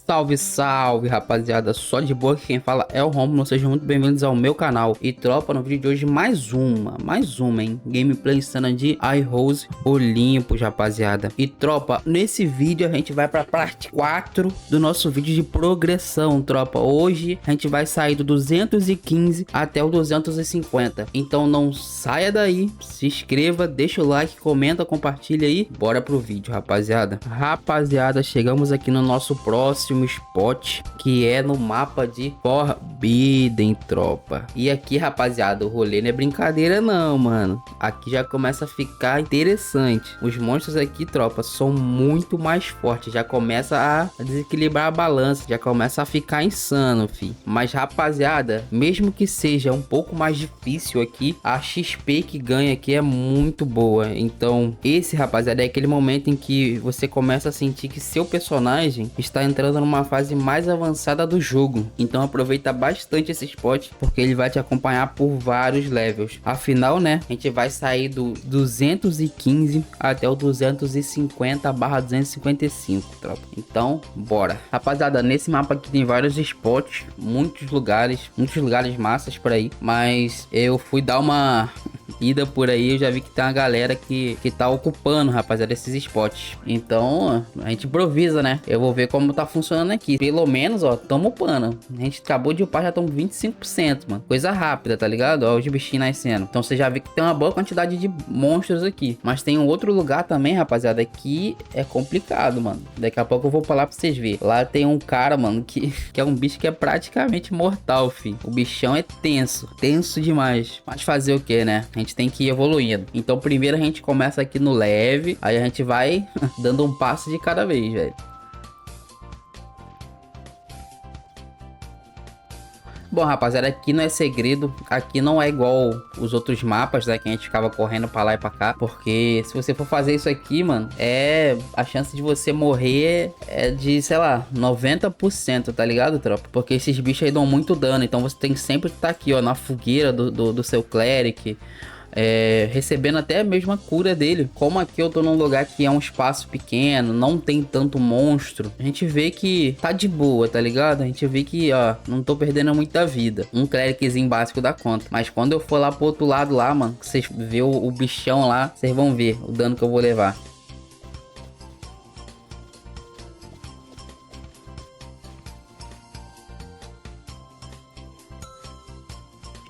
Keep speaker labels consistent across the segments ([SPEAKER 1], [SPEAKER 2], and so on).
[SPEAKER 1] Salve, salve, rapaziada, só de boa que quem fala é o Romulo, sejam muito bem-vindos ao meu canal. E tropa, no vídeo de hoje mais uma, hein, gameplay insana de iRose Olympus, rapaziada. E tropa, nesse vídeo a gente vai pra parte 4 do nosso vídeo de progressão, tropa. Hoje a gente vai sair do 215 até o 250, então não saia daí, se inscreva, deixa o like, comenta, compartilha aí, bora pro vídeo, rapaziada. Rapaziada, chegamos aqui no nosso próximo spot, que é no mapa de Forbidden, tropa. E aqui, rapaziada, o rolê não é brincadeira não, mano. Aqui já começa a ficar interessante. Os monstros aqui, tropa, são muito mais fortes. Já começa a desequilibrar a balança, já começa a ficar insano, fi. Mas, rapaziada, mesmo que seja um pouco mais difícil aqui, a XP que ganha aqui é muito boa. Então, esse, rapaziada, é aquele momento em que você começa a sentir que seu personagem está entrando numa fase mais avançada do jogo. Então aproveita bastante esse spot, porque ele vai te acompanhar por vários levels. Afinal, né, a gente vai sair do 215 até o 250/255, tropa. Então, bora. Rapaziada, nesse mapa aqui tem vários spots, muitos lugares massas por aí, mas eu fui dar uma ida por aí, eu já vi que tem uma galera que tá ocupando, rapaziada, esses spots. Então, a gente improvisa, né? Eu vou ver como tá funcionando aqui. Pelo menos, ó, tamo upando. A gente acabou de upar, já estamos 25%, mano. Coisa rápida, tá ligado? Ó, os bichinhos nascendo. Então, você já vê que tem uma boa quantidade de monstros aqui. Mas tem um outro lugar também, rapaziada, que é complicado, mano. Daqui a pouco eu vou falar pra vocês verem. Lá tem um cara, mano, que é um bicho que é praticamente mortal, fi. O bichão é tenso. Tenso demais. Mas fazer o que, né? A gente tem que ir evoluindo. Então primeiro a gente começa aqui no leve, aí a gente vai dando um passo de cada vez, velho. Bom, rapaziada, aqui não é segredo, aqui não é igual os outros mapas, né, que a gente ficava correndo pra lá e pra cá, porque se você for fazer isso aqui, mano, a chance de você morrer é de, sei lá, 90%, tá ligado, tropa? Porque esses bichos aí dão muito dano, então você tem que sempre estar aqui, ó, na fogueira do seu cleric, recebendo até a mesma cura dele. Como aqui eu tô num lugar que é um espaço pequeno, não tem tanto monstro, a gente vê que tá de boa, tá ligado? A gente vê que, ó, não tô perdendo muita vida. Um clericzinho básico da conta. Mas quando eu for lá pro outro lado lá, mano, vocês vê o bichão lá, vocês vão ver o dano que eu vou levar.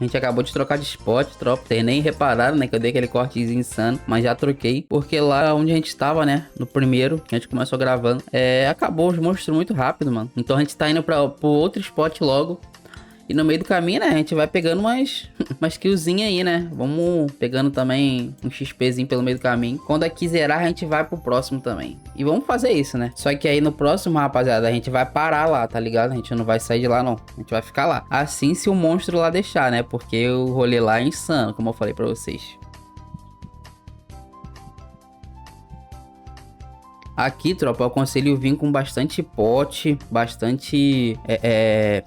[SPEAKER 1] A gente acabou de trocar de spot, tropa. Vocês nem repararam, né? Que eu dei aquele cortezinho insano. Mas já troquei. Porque lá onde a gente estava, né? No primeiro, que a gente começou gravando. Acabou os monstros muito rápido, mano. Então a gente tá indo pro outro spot logo. E no meio do caminho, né? A gente vai pegando umas killzinhas aí, né? Vamos pegando também um XPzinho pelo meio do caminho. Quando aqui zerar, a gente vai pro próximo também. E vamos fazer isso, né? Só que aí no próximo, rapaziada, a gente vai parar lá, tá ligado? A gente não vai sair de lá, não. A gente vai ficar lá. Assim se o monstro lá deixar, né? Porque o rolê lá é insano, como eu falei pra vocês. Aqui, tropa, eu aconselho vir com bastante pote, bastante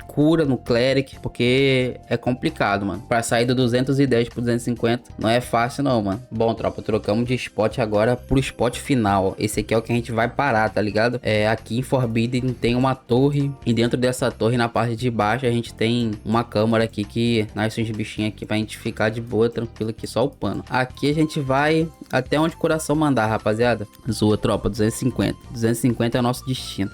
[SPEAKER 1] cura no cleric, porque é complicado, mano. Pra sair do 210 pro 250 não é fácil não, mano. Bom, tropa, trocamos de spot agora pro spot final. Esse aqui é o que a gente vai parar, tá ligado? Aqui em Forbidden tem uma torre, e dentro dessa torre, na parte de baixo, a gente tem uma câmara aqui que nasce uns bichinhos aqui pra gente ficar de boa, tranquilo aqui, só o pano. Aqui a gente vai até onde o coração mandar, rapaziada. Zoa, tropa, 250 é o nosso destino.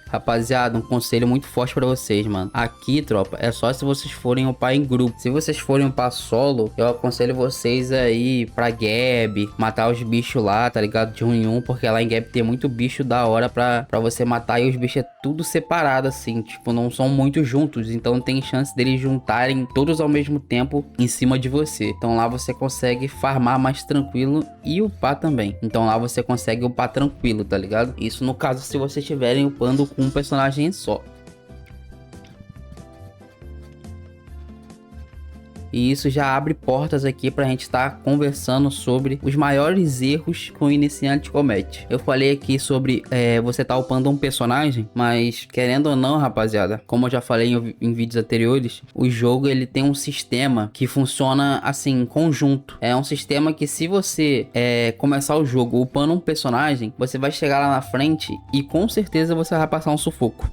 [SPEAKER 1] Rapaziada, um conselho muito forte pra vocês, mano. Aqui, tropa, é só se vocês forem upar em grupo. Se vocês forem upar solo, eu aconselho vocês aí pra Gab, matar os bichos lá, tá ligado? De um em um, porque lá em Gab tem muito bicho da hora pra você matar. E os bichos é tudo separado, assim. Tipo, não são muito juntos. Então tem chance deles juntarem todos ao mesmo tempo em cima de você. Então lá você consegue farmar mais tranquilo e upar também. Então lá você consegue upar tranquilo, tá ligado? Isso no caso se vocês estiverem upando com um personagem só. E isso já abre portas aqui pra gente estar conversando sobre os maiores erros que o iniciante comete. Eu falei aqui sobre você tá upando um personagem, mas querendo ou não, rapaziada, como eu já falei em vídeos anteriores, o jogo ele tem um sistema que funciona assim, em conjunto. É um sistema que se você começar o jogo upando um personagem, você vai chegar lá na frente e com certeza você vai passar um sufoco.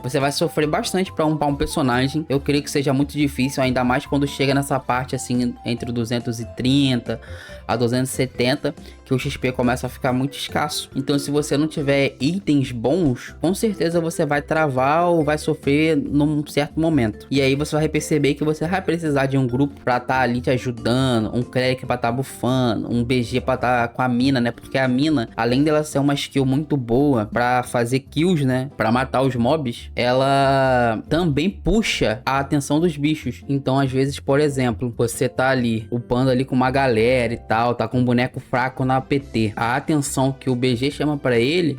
[SPEAKER 1] Você vai sofrer bastante pra upar um personagem. Eu creio que seja muito difícil, ainda mais quando chega nessa parte assim, entre 230 a 270, que o XP começa a ficar muito escasso. Então se você não tiver itens bons, com certeza você vai travar ou vai sofrer num certo momento. E aí você vai perceber que você vai precisar de um grupo pra estar ali te ajudando, um cléric pra estar bufando, um BG pra estar com a mina, né? Porque a mina, além dela ser uma skill muito boa pra fazer kills, né? Pra matar os mobs, ela também puxa a atenção dos bichos. Então às vezes, por exemplo, você tá ali upando ali com uma galera e tal, tá com um boneco fraco na PT. A atenção que o BG chama pra ele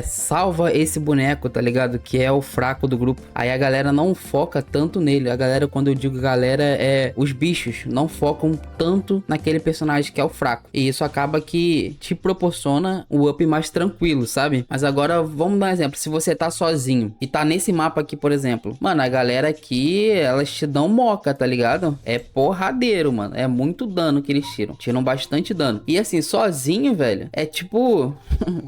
[SPEAKER 1] salva esse boneco, tá ligado? Que é o fraco do grupo. Aí a galera não foca tanto nele. A galera, quando eu digo galera, os bichos não focam tanto naquele personagem que é o fraco. E isso acaba que te proporciona o up mais tranquilo, sabe? Mas agora vamos dar um exemplo. Se você tá sozinho e tá nesse mapa aqui, por exemplo, mano, a galera aqui, elas te dão moca, tá ligado? É porradeiro, mano. É muito dano que eles tiram. Tiram bastante dano. E assim, sozinho, velho, é tipo,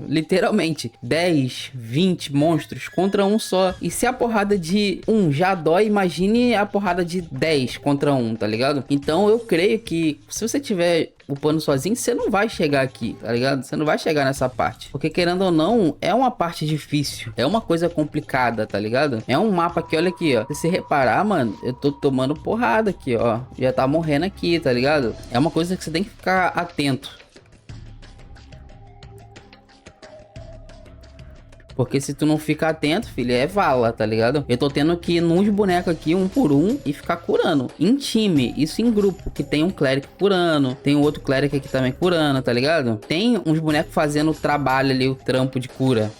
[SPEAKER 1] literalmente, 10, 20 monstros contra um só. E se a porrada de um já dói, imagine a porrada de 10 contra um, tá ligado? Então eu creio que se você tiver upando sozinho, você não vai chegar aqui, tá ligado? Você não vai chegar nessa parte. Porque querendo ou não, é uma parte difícil. É uma coisa complicada, tá ligado? É um mapa que, olha aqui, ó. Se você reparar, mano, eu tô tomando porrada aqui, ó. Já tá morrendo aqui, tá ligado? É uma coisa que você tem que ficar atento. Porque se tu não ficar atento, filho, é vala, tá ligado? Eu tô tendo que ir nos bonecos aqui, um por um, e ficar curando. Em time, isso em grupo, que tem um cléric curando, tem um outro cléric aqui também curando, tá ligado? Tem uns bonecos fazendo o trabalho ali, o trampo de cura.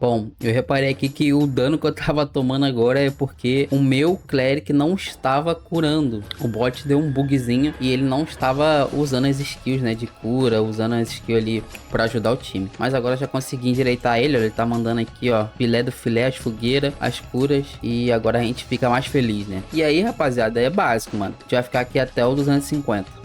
[SPEAKER 1] Bom, eu reparei aqui que o dano que eu tava tomando agora é porque o meu cleric não estava curando. O bot deu um bugzinho e ele não estava usando as skills, né, de cura, usando as skills ali pra ajudar o time. Mas agora eu já consegui endireitar ele, ó, ele tá mandando aqui, ó, filé do filé, as fogueiras, as curas, e agora a gente fica mais feliz, né? E aí, rapaziada, é básico, mano. A gente vai ficar aqui até o 250.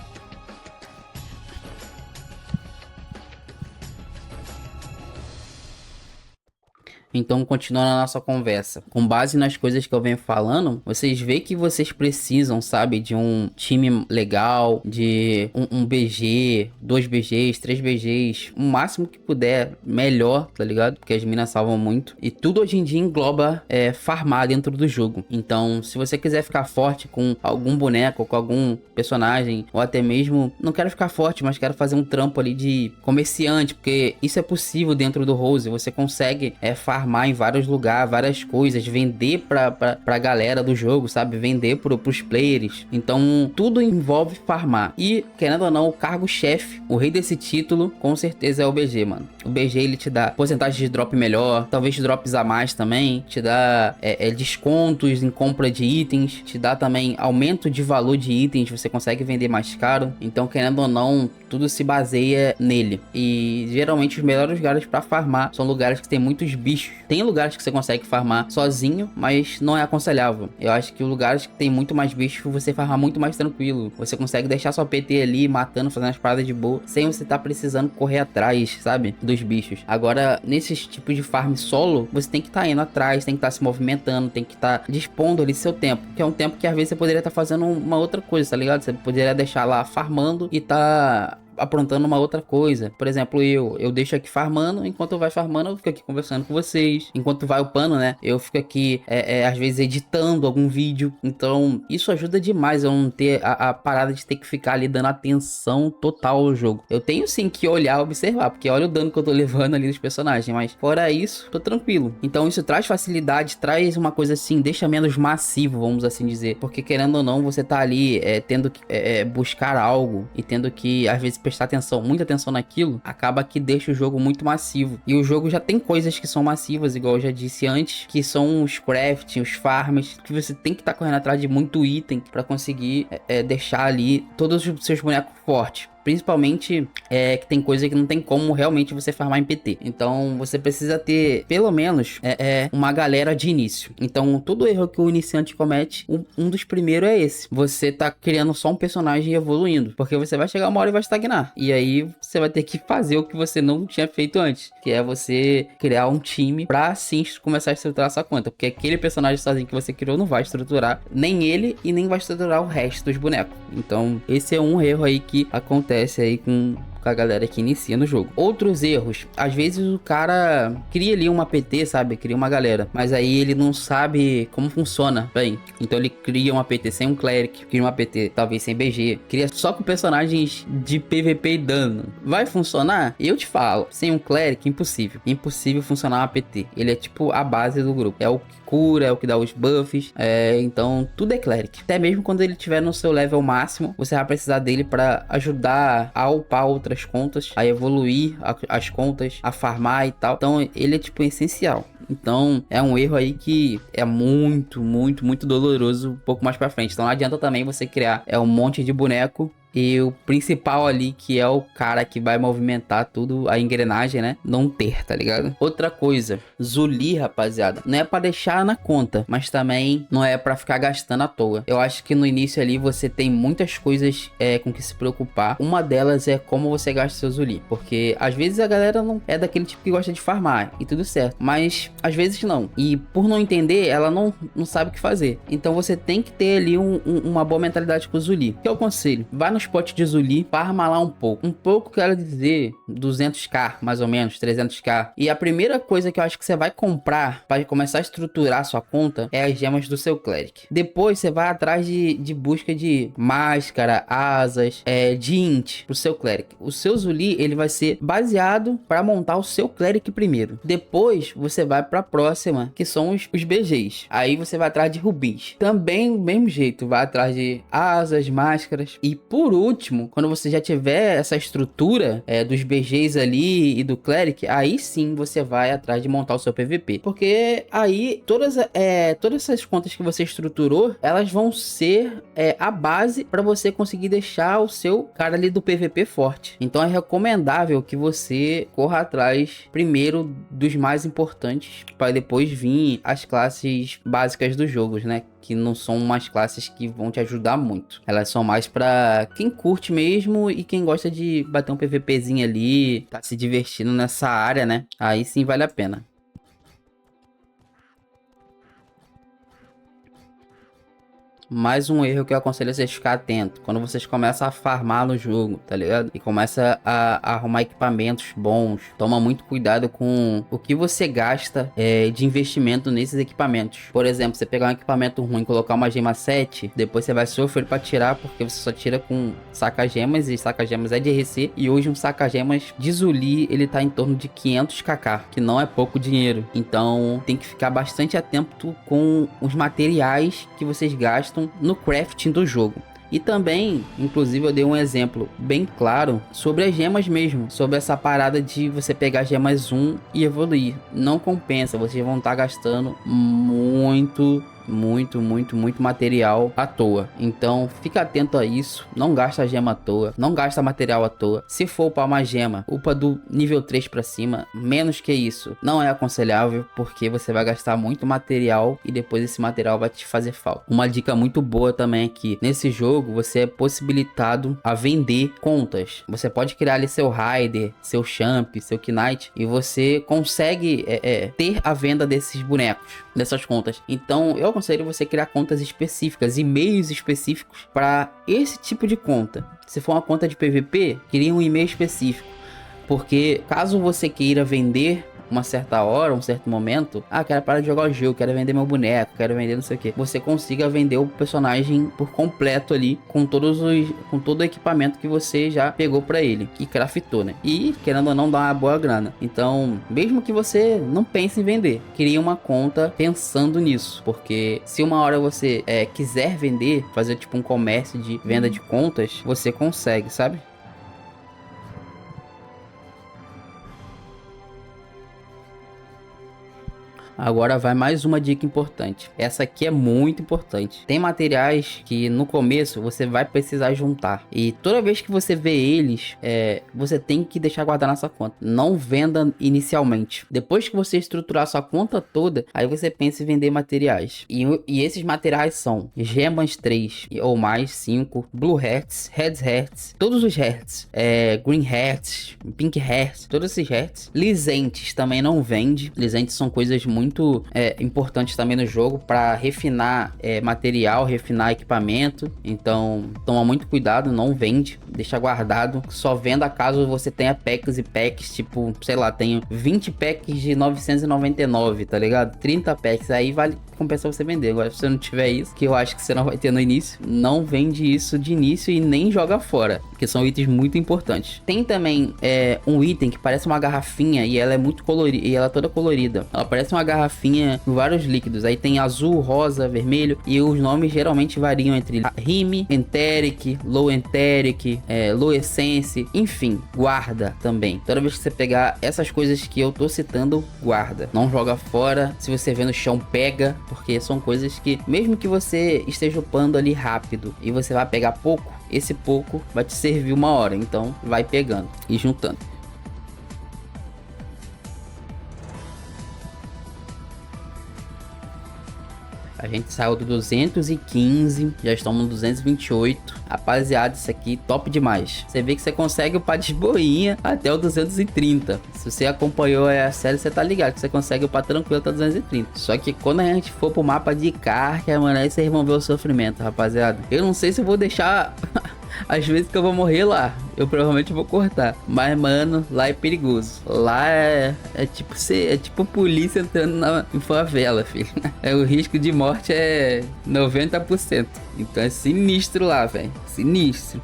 [SPEAKER 1] Então, continuando a nossa conversa, com base nas coisas que eu venho falando, vocês veem que vocês precisam, sabe, de um time legal, de um BG, 2 BGs, 3 BGs, o máximo que puder, melhor, tá ligado? Porque as minas salvam muito. E tudo hoje em dia engloba farmar dentro do jogo. Então, se você quiser ficar forte com algum boneco, com algum personagem, ou até mesmo, não quero ficar forte, mas quero fazer um trampo ali de comerciante, porque isso é possível dentro do Rose. Você consegue farmar em vários lugares, várias coisas, vender pra galera do jogo, sabe? Vender pros players. Então, tudo envolve farmar. E, querendo ou não, o cargo-chefe, o rei desse título, com certeza é o BG, mano. O BG, ele te dá porcentagem de drop melhor, talvez drops a mais também, te dá descontos em compra de itens, te dá também aumento de valor de itens, você consegue vender mais caro. Então, querendo ou não, tudo se baseia nele. E, geralmente, os melhores lugares pra farmar são lugares que tem muitos bichos. Tem lugares que você consegue farmar sozinho, mas não é aconselhável. Eu acho que lugares que tem muito mais bichos, você farmar muito mais tranquilo. Você consegue deixar sua PT ali, matando, fazendo as paradas de boa, sem você estar precisando correr atrás, sabe? Dos bichos. Agora, nesses tipos de farm solo, você tem que estar indo atrás, tem que estar se movimentando, tem que estar dispondo ali seu tempo. Que é um tempo que às vezes você poderia estar fazendo uma outra coisa, tá ligado? Você poderia deixar lá farmando e tá aprontando uma outra coisa. Por exemplo, eu deixo aqui farmando, enquanto vai farmando, eu fico aqui conversando com vocês. Enquanto vai upando, né? Eu fico aqui, às vezes, editando algum vídeo. Então, isso ajuda demais eu não ter a parada de ter que ficar ali dando atenção total ao jogo. Eu tenho sim que olhar, observar, porque olha o dano que eu tô levando ali dos personagens, mas fora isso, tô tranquilo. Então, isso traz facilidade, traz uma coisa assim, deixa menos massivo, vamos assim dizer. Porque querendo ou não, você tá ali tendo que buscar algo e tendo que, às vezes, prestar atenção, muita atenção naquilo, acaba que deixa o jogo muito massivo. E o jogo já tem coisas que são massivas, igual eu já disse antes, que são os crafting, os farms, que você tem que estar correndo atrás de muito item pra conseguir deixar ali todos os seus bonecos fortes. Principalmente que tem coisa que não tem como realmente você farmar em PT. Então você precisa ter pelo menos uma galera de início. Então todo erro que o iniciante comete, um dos primeiros é esse. Você tá criando só um personagem e evoluindo. Porque você vai chegar uma hora e vai estagnar. E aí você vai ter que fazer o que você não tinha feito antes. Que é você criar um time pra assim começar a estruturar sua conta. Porque aquele personagem sozinho que você criou não vai estruturar nem ele e nem vai estruturar o resto dos bonecos. Então esse é um erro aí que acontece aí com a galera que inicia no jogo. Outros erros, às vezes o cara cria ali uma PT, sabe? Cria uma galera, mas aí ele não sabe como funciona bem. Então ele cria uma PT sem um cleric, cria uma PT talvez sem BG, cria só com personagens de PVP e dano. Vai funcionar? Eu te falo, sem um cleric, impossível. Impossível funcionar uma PT. Ele é tipo a base do grupo. É o que cura, é o que dá os buffs. Então tudo é cleric. Até mesmo quando ele estiver no seu level máximo, você vai precisar dele para ajudar a upar outras contas, a evoluir as contas, a farmar e tal. Então ele é tipo essencial. Então é um erro aí que é muito, muito, muito doloroso um pouco mais pra frente. Então não adianta também você criar um monte de boneco e o principal ali, que é o cara que vai movimentar tudo, a engrenagem, né? Não ter, tá ligado? Outra coisa, Zully, rapaziada, não é pra deixar na conta, mas também não é pra ficar gastando à toa. Eu acho que no início ali você tem muitas coisas com que se preocupar. Uma delas é como você gasta seu Zully, porque às vezes a galera não é daquele tipo que gosta de farmar e tudo certo, mas às vezes não. E por não entender, ela não sabe o que fazer. Então você tem que ter ali uma boa mentalidade com o Zully. Que é o conselho, vai no spot de Zully, farma lá um pouco. Um pouco quero dizer 200k, mais ou menos, 300k. E a primeira coisa que eu acho que você vai comprar para começar a estruturar sua conta é as gemas do seu cleric. Depois você vai atrás de busca de máscara, asas, de int pro seu cleric. O seu Zully, ele vai ser baseado para montar o seu cleric primeiro. Depois você vai para a próxima, que são os BGs. Aí você vai atrás de rubis. Também do mesmo jeito, vai atrás de asas, máscaras. E por último, quando você já tiver essa estrutura dos BGs ali e do cleric, aí sim você vai atrás de montar o seu PVP. Porque aí todas essas contas que você estruturou, elas vão ser a base para você conseguir deixar o seu cara ali do PVP forte. Então é recomendável que você corra atrás primeiro dos mais importantes, para depois vir as classes básicas dos jogos, né? Que não são umas classes que vão te ajudar muito. Elas são mais pra quem curte mesmo e quem gosta de bater um PVPzinho ali, tá se divertindo nessa área, né? Aí sim vale a pena. Mais um erro que eu aconselho vocês ficar atento. Quando vocês começam a farmar no jogo, tá ligado? E começa a arrumar equipamentos bons. Toma muito cuidado com o que você gasta de investimento nesses equipamentos. Por exemplo, você pegar um equipamento ruim e colocar uma gema 7, depois você vai sofrer pra tirar, porque você só tira com saca-gemas, e saca-gemas é de RC. E hoje um saca-gemas de Zully, ele tá em torno de 500kk, que não é pouco dinheiro. Então tem que ficar bastante atento com os materiais que vocês gastam no crafting do jogo. E também, inclusive, eu dei um exemplo bem claro sobre as gemas mesmo, sobre essa parada de você pegar gemas 1 e evoluir. Não compensa, vocês vão estar gastando muito material à toa. Então fica atento a isso, não gasta gema à toa, não gasta material à toa. Se for upar uma gema, upa do nível 3 pra cima, menos que isso não é aconselhável, porque você vai gastar muito material e depois esse material vai te fazer falta. Uma dica muito boa também é que nesse jogo você é possibilitado a vender contas. Você pode criar ali seu Raider, seu Champ, seu Knight, e você consegue ter a venda desses bonecos, dessas contas. Então eu aconselho você criar contas específicas, e-mails específicos para esse tipo de conta. Se for uma conta de PVP, cria um e-mail específico, porque caso você queira vender uma certa hora, um certo momento, quero parar de jogar o jogo, quero vender meu boneco, quero vender não sei o que, você consiga vender o personagem por completo ali, com todo o equipamento que você já pegou pra ele, que craftou, né? E querendo ou não, dá uma boa grana. Então, mesmo que você não pense em vender, crie uma conta pensando nisso, porque se uma hora você quiser vender, fazer tipo um comércio de venda de contas, você consegue, sabe? Agora vai mais uma dica importante. Essa aqui é muito importante. Tem materiais que no começo você vai precisar juntar. E toda vez que você vê eles, você tem que deixar guardar na sua conta. Não venda inicialmente. Depois que você estruturar sua conta toda, aí você pensa em vender materiais. E esses materiais são gemas 3 ou mais 5, Blue Hearts, Red Hearts, todos os Hearts, Green Hearts, Pink Hearts, todos esses Hearts. Lisentes também não vende. Lisentes são coisas muito importantes também no jogo para refinar material, refinar equipamento. Então toma muito cuidado, não vende, deixa guardado. Só venda caso você tenha packs e packs, tipo, sei lá, tenho 20 packs de 999, tá ligado? 30 packs, aí vale, compensa você vender. Agora se você não tiver isso, que eu acho que você não vai ter no início, não vende isso de início e nem joga fora, porque são itens muito importantes. Tem também um item que parece uma garrafinha e ela é muito colorida, e ela é toda colorida. Ela parece uma garrafinha com vários líquidos. Aí tem azul, rosa, vermelho, e os nomes geralmente variam entre Rime, Enteric, Low Enteric, Low Essence, enfim, guarda também. Toda vez que você pegar essas coisas que eu tô citando, guarda. Não joga fora. Se você vê no chão, pega, porque são coisas que, mesmo que você esteja upando ali rápido e você vai pegar pouco, esse pouco vai te servir uma hora. Então vai pegando e juntando. A gente saiu do 215, já estamos no 228. Rapaziada, isso aqui top demais. Você vê que você consegue upar de boinha até o 230. Se você acompanhou a série, você tá ligado que você consegue upar tranquilo até o 230. Só que quando a gente for pro mapa de Karkia, mano, aí vocês vão ver o sofrimento, rapaziada. Eu não sei se eu vou deixar... Às vezes que eu vou morrer lá, eu provavelmente vou cortar. Mas, mano, lá é perigoso. Lá é tipo polícia entrando em favela, filho. O risco de morte é 90%. Então é sinistro lá, velho. Sinistro.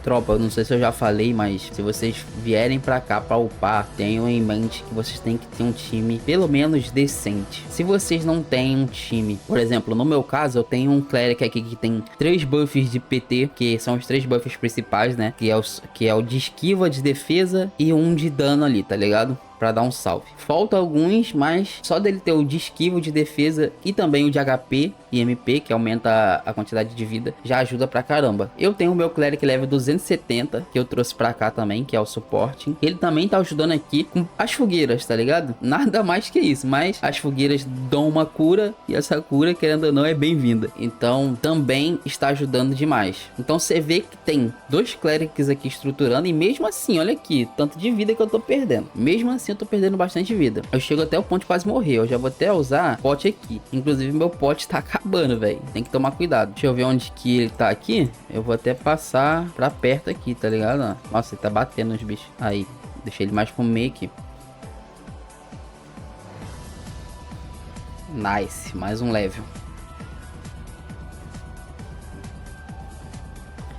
[SPEAKER 1] Tropa, eu não sei se eu já falei, mas se vocês vierem pra cá pra upar, tenham em mente que vocês têm que ter um time pelo menos decente. Se vocês não têm um time, por exemplo, no meu caso, eu tenho um cleric aqui que tem 3 buffs de PT, que são os 3 buffs principais, né? Que é o de esquiva, de defesa e um de dano ali, tá ligado? Pra dar um salve. Falta alguns, mas só dele ter o de esquivo, de defesa e também o de HP e MP, que aumenta a quantidade de vida, já ajuda pra caramba. Eu tenho o meu cleric level 270, que eu trouxe pra cá também, que é o suporte. Ele também tá ajudando aqui com as fogueiras, tá ligado? Nada mais que isso, mas as fogueiras dão uma cura e essa cura, querendo ou não, é bem-vinda. Então também está ajudando demais. Então você vê que tem 2 clerics aqui estruturando e mesmo assim, olha aqui, tanto de vida que eu tô perdendo. Mesmo assim eu tô perdendo bastante vida. Eu chego até o ponto de quase morrer. Eu já vou até usar pote aqui. Inclusive meu pote tá acabando, velho. Tem que tomar cuidado. Deixa eu ver onde que ele tá aqui. Eu vou até passar pra perto aqui, tá ligado? Nossa, ele tá batendo nos bichos. Aí, deixei ele mais pro meio aqui. Nice, mais um level.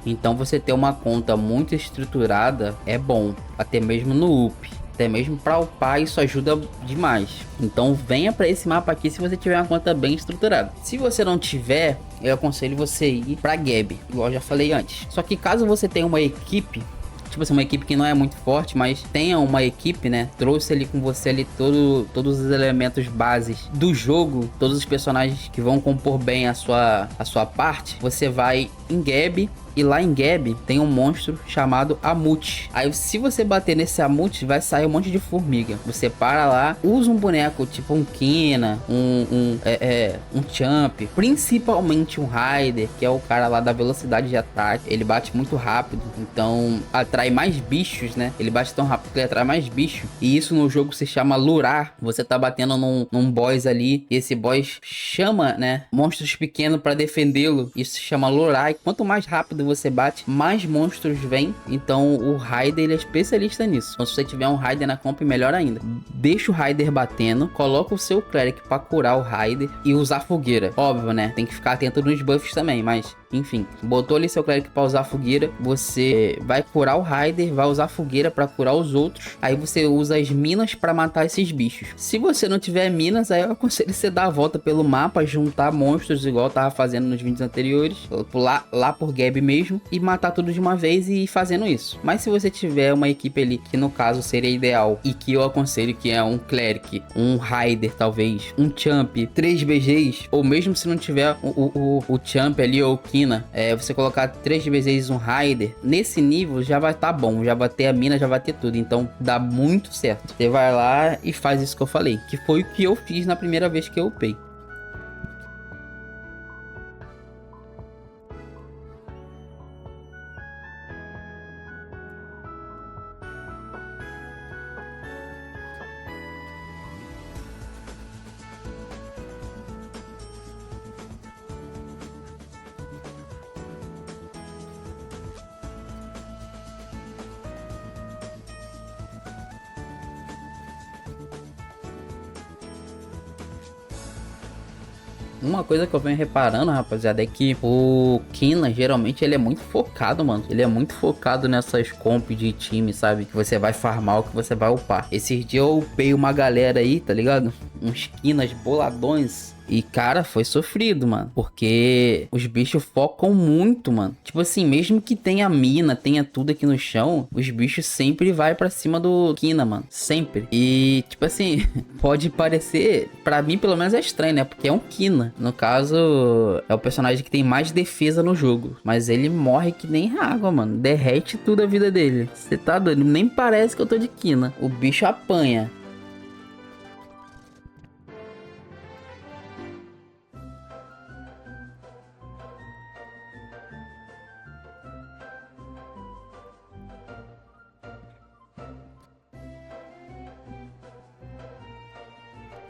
[SPEAKER 1] Então você ter uma conta muito estruturada é bom, até mesmo no up. Até mesmo para upar, isso ajuda demais. Então venha para esse mapa aqui se você tiver uma conta bem estruturada. Se você não tiver, eu aconselho você ir para Gab, igual eu já falei antes. Só que caso você tenha uma equipe, tipo assim, uma equipe que não é muito forte, mas tenha uma equipe, né? Trouxe ali com você ali todos os elementos bases do jogo, todos os personagens que vão compor bem a sua parte. Você vai em Gab. E lá em Gab tem um monstro chamado Amut. Aí se você bater nesse Amut, vai sair um monte de formiga. Você para lá, usa um boneco tipo um Kina, um Champ, principalmente um Raider, que é o cara lá da velocidade de ataque. Ele bate muito rápido, então atrai mais bichos, né? Ele bate tão rápido que ele atrai mais bicho. E isso no jogo se chama lurar. Você tá batendo num boss ali, e esse boss chama, né, monstros pequenos pra defendê-lo. Isso se chama lurar. E quanto mais rápido você bate, mais monstros vêm. Então o Raider, ele é especialista nisso. Então se você tiver um Raider na comp, melhor ainda. Deixa o Raider batendo, coloca o seu Cleric pra curar o Raider e usar fogueira. Óbvio, né? Tem que ficar atento nos buffs também, mas enfim, botou ali seu Cleric pra usar fogueira, você vai curar o Raider, vai usar fogueira pra curar os outros, aí você usa as minas pra matar esses bichos. Se você não tiver minas, aí eu aconselho você dar a volta pelo mapa, juntar monstros igual eu tava fazendo nos vídeos anteriores, lá por Gab mesmo, e matar tudo de uma vez e ir fazendo isso. Mas se você tiver uma equipe ali, que no caso seria ideal, e que eu aconselho que é um Cleric, um Raider talvez, um Champ, 3 BGs, ou mesmo se não tiver o Champ ali ou o King, você colocar 3 vezes um Raider, nesse nível já vai estar bom, já vai ter a mina, já vai ter tudo, então dá muito certo. Você vai lá e faz isso que eu falei, que foi o que eu fiz na primeira vez que eu upei. Uma coisa que eu venho reparando, rapaziada, é que o Kina, geralmente, ele é muito focado, mano. Ele é muito focado nessas comp de time, sabe? Que você vai farmar ou que você vai upar. Esses dias eu upei uma galera aí, tá ligado? Uns Kinas boladões. E, cara, foi sofrido, mano. Porque os bichos focam muito, mano. Tipo assim, mesmo que tenha mina, tenha tudo aqui no chão, os bichos sempre vai pra cima do Kina, mano. Sempre. E, tipo assim, pode parecer... Pra mim, pelo menos, é estranho, né? Porque é um Kina. No caso, é o personagem que tem mais defesa no jogo. Mas ele morre que nem água, mano. Derrete tudo a vida dele. Você tá doido? Nem parece que eu tô de Kina. O bicho apanha.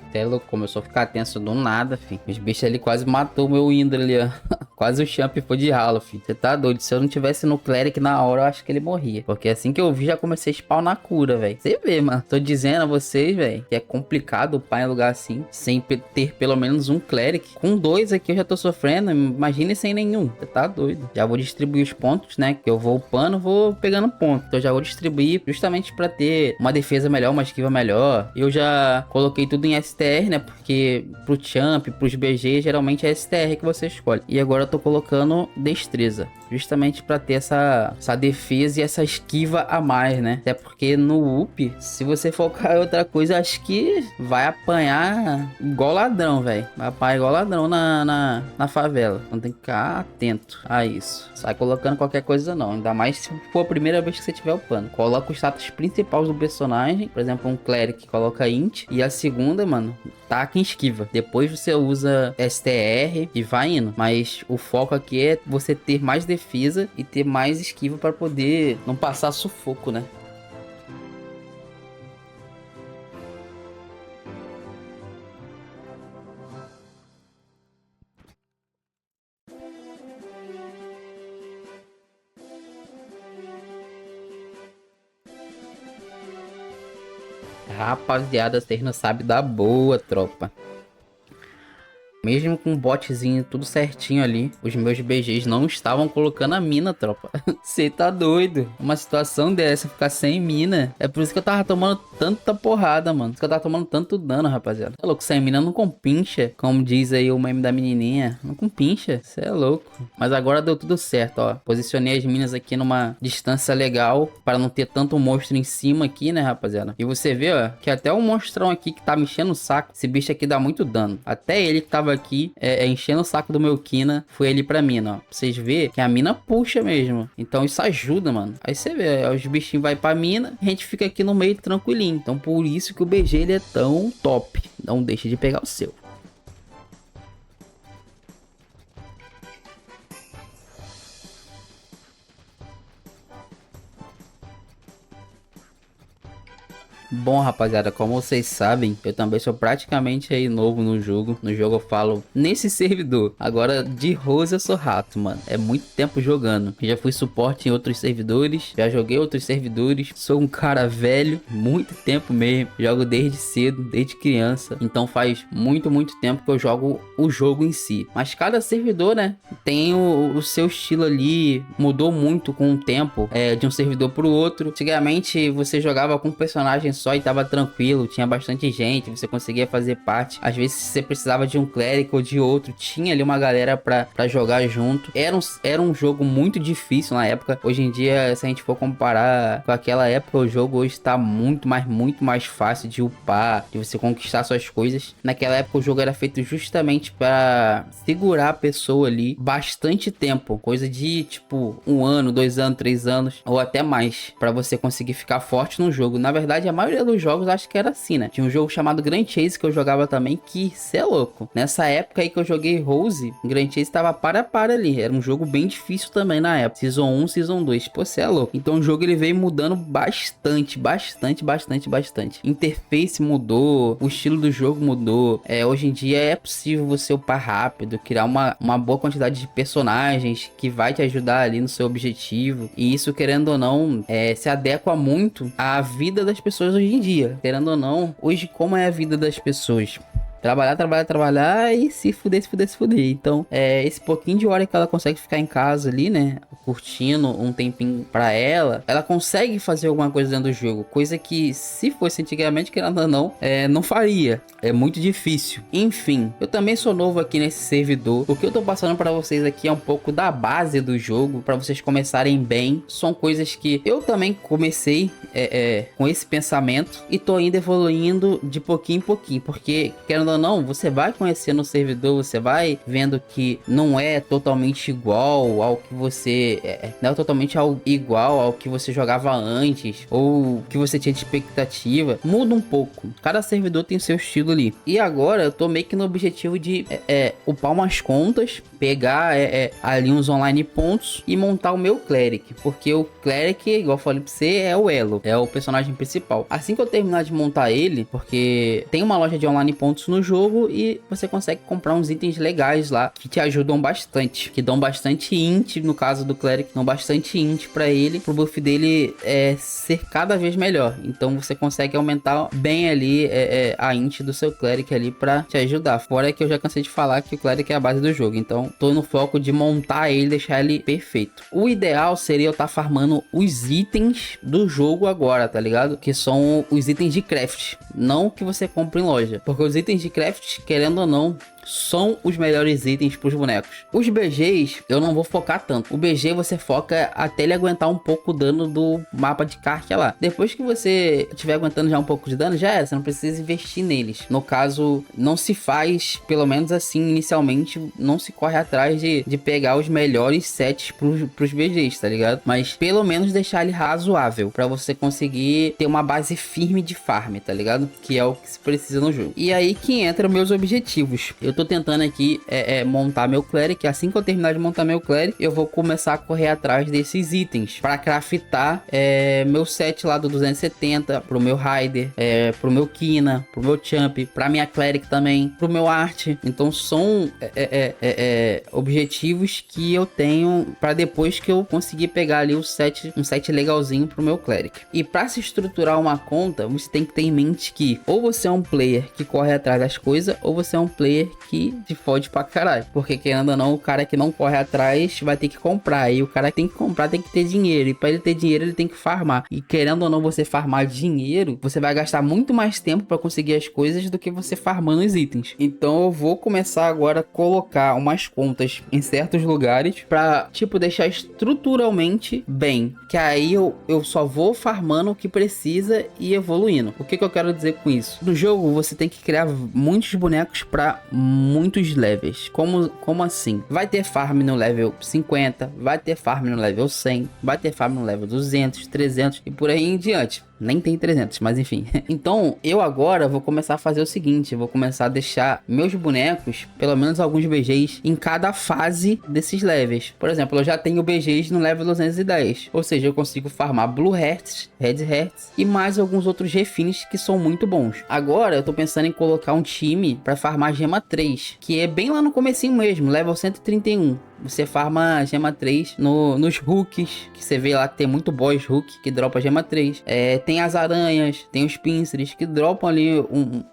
[SPEAKER 1] Até louco, começou a ficar tenso do nada, filho. Os bichos ali quase matou o meu Indra ali, ó. Quase o Champ foi de ralo, filho. Você tá doido? Se eu não tivesse no Cleric na hora, eu acho que ele morria. Porque assim que eu vi, já comecei a spawn na cura, velho. Você vê, mano. Tô dizendo a vocês, velho, que é complicado upar em lugar assim, sem ter pelo menos um Cleric. Com 2 aqui eu já tô sofrendo. Imagine sem nenhum. Você tá doido? Já vou distribuir os pontos, né? Que eu vou upando, vou pegando ponto. Então já vou distribuir justamente pra ter uma defesa melhor, uma esquiva melhor. Eu já coloquei tudo em STR, né? Porque pro Champ, pros BG, geralmente é STR que você escolhe. E agora eu tô colocando destreza, justamente pra ter essa defesa e essa esquiva a mais, né? Até porque no up, se você focar em outra coisa, acho que vai apanhar igual ladrão, velho. Vai apanhar igual ladrão na favela. Então tem que ficar atento a isso. Sai colocando qualquer coisa não, ainda mais se for a primeira vez que você tiver upando. Coloca os status principais do personagem, por exemplo, um Cleric coloca int, e a segunda, mano, taca em esquiva. Depois você usa STR e vai indo. Mas o foco aqui é você ter mais defesa e ter mais esquiva para poder não passar sufoco, né? Rapaziada, vocês não sabem da boa, tropa. Mesmo com o botzinho tudo certinho ali, os meus BGs não estavam colocando a mina, tropa. Você tá doido? Uma situação dessa, ficar sem mina. É por isso que eu tava tomando tanta porrada, mano. Por isso que eu tava tomando tanto dano, rapaziada. É louco, sem mina não compincha. Como diz aí o meme da menininha. Não compincha. Você é louco. Mas agora deu tudo certo, ó. Posicionei as minas aqui numa distância legal, para não ter tanto monstro em cima aqui, né, rapaziada? E você vê, ó, que até o monstrão aqui que tá me enchendo o saco. Esse bicho aqui dá muito dano. Até ele que tava tava aqui enchendo o saco do meu Kina, fui ali pra mina, ó. Pra vocês verem que a mina puxa mesmo. Então isso ajuda, mano. Aí você vê, os bichinhos vai pra mina, a gente fica aqui no meio tranquilinho. Então por isso que o BG ele é tão top. Não deixe de pegar o seu. Bom, rapaziada, como vocês sabem, eu também sou praticamente aí novo no jogo. No jogo eu falo nesse servidor. Agora, de Rose eu sou rato, mano. É muito tempo jogando. Já fui suporte em outros servidores, já joguei outros servidores. Sou um cara velho, muito tempo mesmo. Jogo desde cedo, desde criança. Então faz muito tempo que eu jogo o jogo em si. Mas cada servidor, né, tem o seu estilo ali. Mudou muito com o tempo, de um servidor pro outro. Antigamente você jogava com personagens só e tava tranquilo, tinha bastante gente, você conseguia fazer parte. Às vezes você precisava de um clérigo ou de outro, tinha ali uma galera pra jogar junto. Era um jogo muito difícil na época. Hoje em dia, se a gente for comparar com aquela época, o jogo hoje tá muito mais fácil de upar, de você conquistar suas coisas. Naquela época o jogo era feito justamente para segurar a pessoa ali bastante tempo, coisa de tipo 1 ano, 2 anos, 3 anos ou até mais, para você conseguir ficar forte no jogo. Na verdade, a maioria dos jogos acho que era assim, né? Tinha um jogo chamado Grand Chase que eu jogava também, que cê é louco. Nessa época aí que eu joguei Rose, Grand Chase tava para ali. Era um jogo bem difícil também na época. Season 1, Season 2. Pô, cê é louco. Então o jogo ele veio mudando bastante. Interface mudou, o estilo do jogo mudou. Hoje em dia é possível você upar rápido, criar uma boa quantidade de personagens que vai te ajudar ali no seu objetivo. E isso, querendo ou não, se adequa muito à vida das pessoas hoje em dia. Querendo ou não, hoje como é a vida das pessoas? Trabalhar e se fuder. Então, esse pouquinho de hora que ela consegue ficar em casa ali, né, curtindo um tempinho pra ela consegue fazer alguma coisa dentro do jogo. Coisa que, se fosse antigamente, querendo ou não, não faria. É muito difícil. Enfim, eu também sou novo aqui nesse servidor. O que eu tô passando pra vocês aqui é um pouco da base do jogo, pra vocês começarem bem. São coisas que eu também comecei com esse pensamento e tô ainda evoluindo de pouquinho em pouquinho, porque, querendo ou não, você vai conhecendo o servidor, você vai vendo que não é totalmente igual ao que você... não é totalmente igual ao que você jogava antes, ou que você tinha de expectativa. Muda um pouco. Cada servidor tem seu estilo ali. E agora eu tô meio que no objetivo de upar umas contas, pegar ali uns online pontos e montar o meu cleric. Porque o cleric, igual eu falei pra você, é o elo, é o personagem principal. Assim que eu terminar de montar ele, porque tem uma loja de online pontos no jogo e você consegue comprar uns itens legais lá que te ajudam bastante, que dão bastante int, no caso do cleric, dão bastante int pra ele, pro buff dele ser cada vez melhor. Então você consegue aumentar bem ali a int do seu cleric ali pra te ajudar. Fora que eu já cansei de falar que o cleric é a base do jogo, então tô no foco de montar ele, deixar ele perfeito. O ideal seria eu estar farmando os itens do jogo agora, tá ligado? Que são os itens de craft, não que você compra em loja, porque os itens de craft, querendo ou não, são os melhores itens para os bonecos. Os BGs eu não vou focar tanto. O BG você foca até ele aguentar um pouco o dano do mapa de Karkia lá. Depois que você estiver aguentando já um pouco de dano, já você não precisa investir neles. No caso, não se faz, pelo menos assim inicialmente, não se corre atrás de pegar os melhores sets pros BGs, tá ligado? Mas pelo menos deixar ele razoável para você conseguir ter uma base firme de farm, tá ligado? Que é o que se precisa no jogo. E aí que entra meus objetivos. Eu tô tentando aqui montar meu cleric. Assim que eu terminar de montar meu cleric, eu vou começar a correr atrás desses itens para craftar meu set lá do 270 pro meu Rider, pro meu Kina, pro meu Champ, pra minha cleric também, pro meu art. Então são objetivos que eu tenho para depois que eu conseguir pegar ali um set legalzinho pro meu cleric. E para se estruturar uma conta, você tem que ter em mente que ou você é um player que corre atrás das coisas, ou você é um player que te fode pra caralho. Porque querendo ou não, o cara que não corre atrás vai ter que comprar. E o cara que tem que comprar tem que ter dinheiro. E pra ele ter dinheiro, ele tem que farmar. E querendo ou não, você farmar dinheiro, você vai gastar muito mais tempo pra conseguir as coisas do que você farmando os itens. Então eu vou começar agora a colocar umas contas em certos lugares pra, tipo, deixar estruturalmente bem. Que aí eu só vou farmando o que precisa e evoluindo. O que eu quero dizer com isso? No jogo, você tem que criar muitos bonecos pra muitos levels. Como assim? Vai ter farm no level 50, vai ter farm no level 100, vai ter farm no level 200, 300 e por aí em diante. Nem tem 300, mas enfim. Então, eu agora vou começar a fazer o seguinte. Eu vou começar a deixar meus bonecos, pelo menos alguns BGs, em cada fase desses levels. Por exemplo, eu já tenho BGs no level 210. Ou seja, eu consigo farmar Blue Hearts, Red Hearts e mais alguns outros refins que são muito bons. Agora, eu tô pensando em colocar um time para farmar Gema 3, que é bem lá no comecinho mesmo, level 131. Você farma Gema 3 nos hooks, que você vê lá que tem muito boss hook que dropa Gema 3. Tem as aranhas, tem os pincers que dropam ali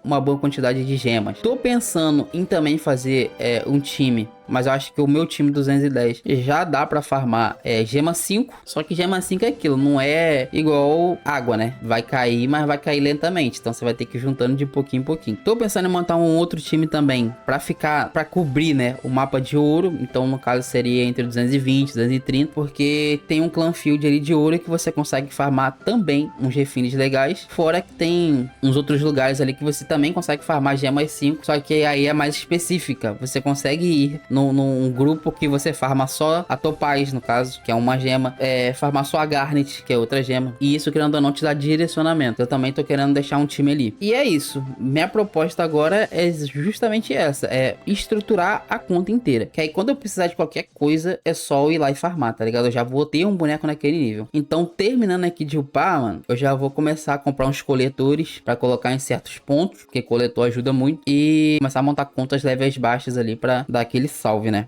[SPEAKER 1] uma boa quantidade de gemas. Tô pensando em também fazer um time, mas eu acho que o meu time 210 já dá pra farmar Gema 5. Só que Gema 5 é aquilo, não é igual água, né? Vai cair, mas vai cair lentamente. Então você vai ter que ir juntando de pouquinho em pouquinho. Tô pensando em montar um outro time também pra cobrir, né, o mapa de ouro. Então no caso seria entre 220 e 230, porque tem um clã field ali de ouro que você consegue farmar também uns refins legais. Fora que tem uns outros lugares ali que você também consegue farmar gemas 5, só que aí é mais específica. Você consegue ir num grupo que você farma só a Topaz, no caso, que é uma gema, farmar só a Garnet, que é outra gema, e isso, querendo ou não, te dá direcionamento. Eu também tô querendo deixar um time ali. E é isso, minha proposta agora é justamente essa, é estruturar a conta inteira, que aí quando eu precisar de qualquer coisa, é só eu ir lá e farmar, tá ligado? Eu já vou ter um boneco naquele nível. Então, terminando aqui de upar, mano, eu já vou começar a comprar uns coletores pra colocar em certos pontos, porque coletor ajuda muito, e começar a montar contas levels baixas ali pra dar aquele salve, né?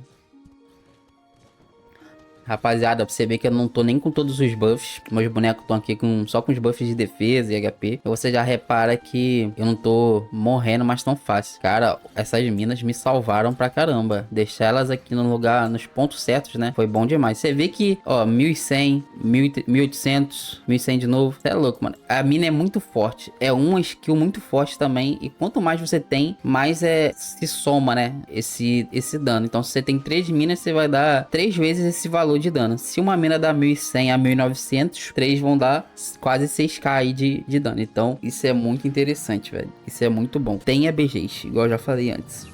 [SPEAKER 1] Rapaziada, pra você ver que eu não tô nem com todos os buffs. Meus bonecos estão aqui só com os buffs de defesa e HP. E você já repara que eu não tô morrendo mais tão fácil. Cara, essas minas me salvaram pra caramba. Deixar elas aqui no lugar, nos pontos certos, né? Foi bom demais. Você vê que, ó, 1100, 1800, 1100 de novo. Você é louco, mano. A mina é muito forte. É uma skill muito forte também. E quanto mais você tem, mais se soma, né? Esse dano. Então, se você tem 3 minas, você vai dar 3 vezes esse valor de dano. Se uma mina dá 1100 a 1900, 3 vão dar quase 6k aí de dano. Então, isso é muito interessante, velho. Isso é muito bom. Tem ABGs, igual eu já falei antes.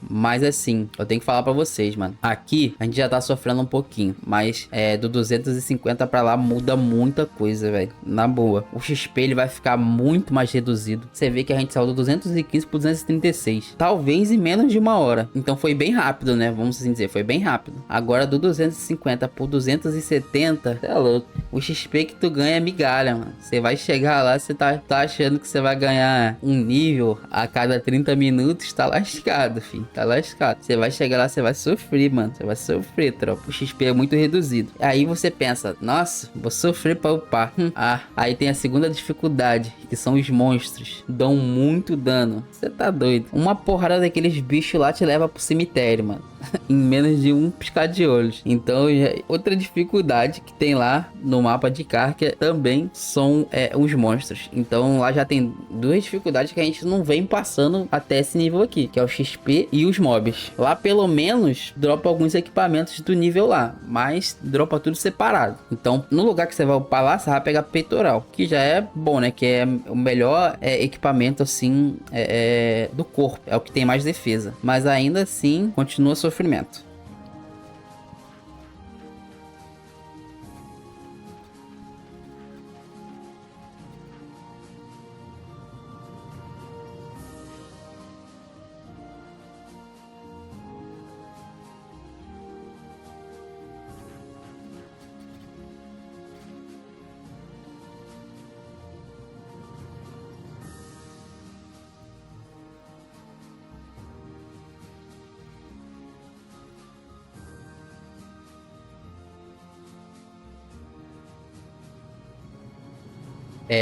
[SPEAKER 1] Mas assim, eu tenho que falar pra vocês, mano. Aqui a gente já tá sofrendo um pouquinho, mas do 250 pra lá muda muita coisa, velho. Na boa. O XP ele vai ficar muito mais reduzido. Você vê que a gente saiu do 215 pro 236. Talvez em menos de uma hora. Então foi bem rápido, né? Vamos assim dizer, foi bem rápido. Agora do 250 pro 270, é louco. O XP que tu ganha é migalha, mano. Você vai chegar lá, você tá achando que você vai ganhar um nível a cada 30 minutos, tá lascado, filho. Tá lascado. Você vai chegar lá, você vai sofrer, mano. Você vai sofrer, tropa. O XP é muito reduzido. Aí você pensa, nossa, vou sofrer pra upar. Aí tem a segunda dificuldade, que são os monstros. Dão muito dano. Você tá doido. Uma porrada daqueles bichos lá te leva pro cemitério, mano. Em menos de um piscar de olhos. Então, outra dificuldade que tem lá no mapa de Karkia também são os monstros. Então, lá já tem duas dificuldades que a gente não vem passando até esse nível aqui, que é o XP e os mobs. Lá, pelo menos, dropa alguns equipamentos do nível lá, mas dropa tudo separado. Então, no lugar que você vai upar lá, você vai pegar peitoral, que já é bom, né? Que é o melhor equipamento, assim, do corpo. É o que tem mais defesa. Mas ainda assim, continua sofrimento.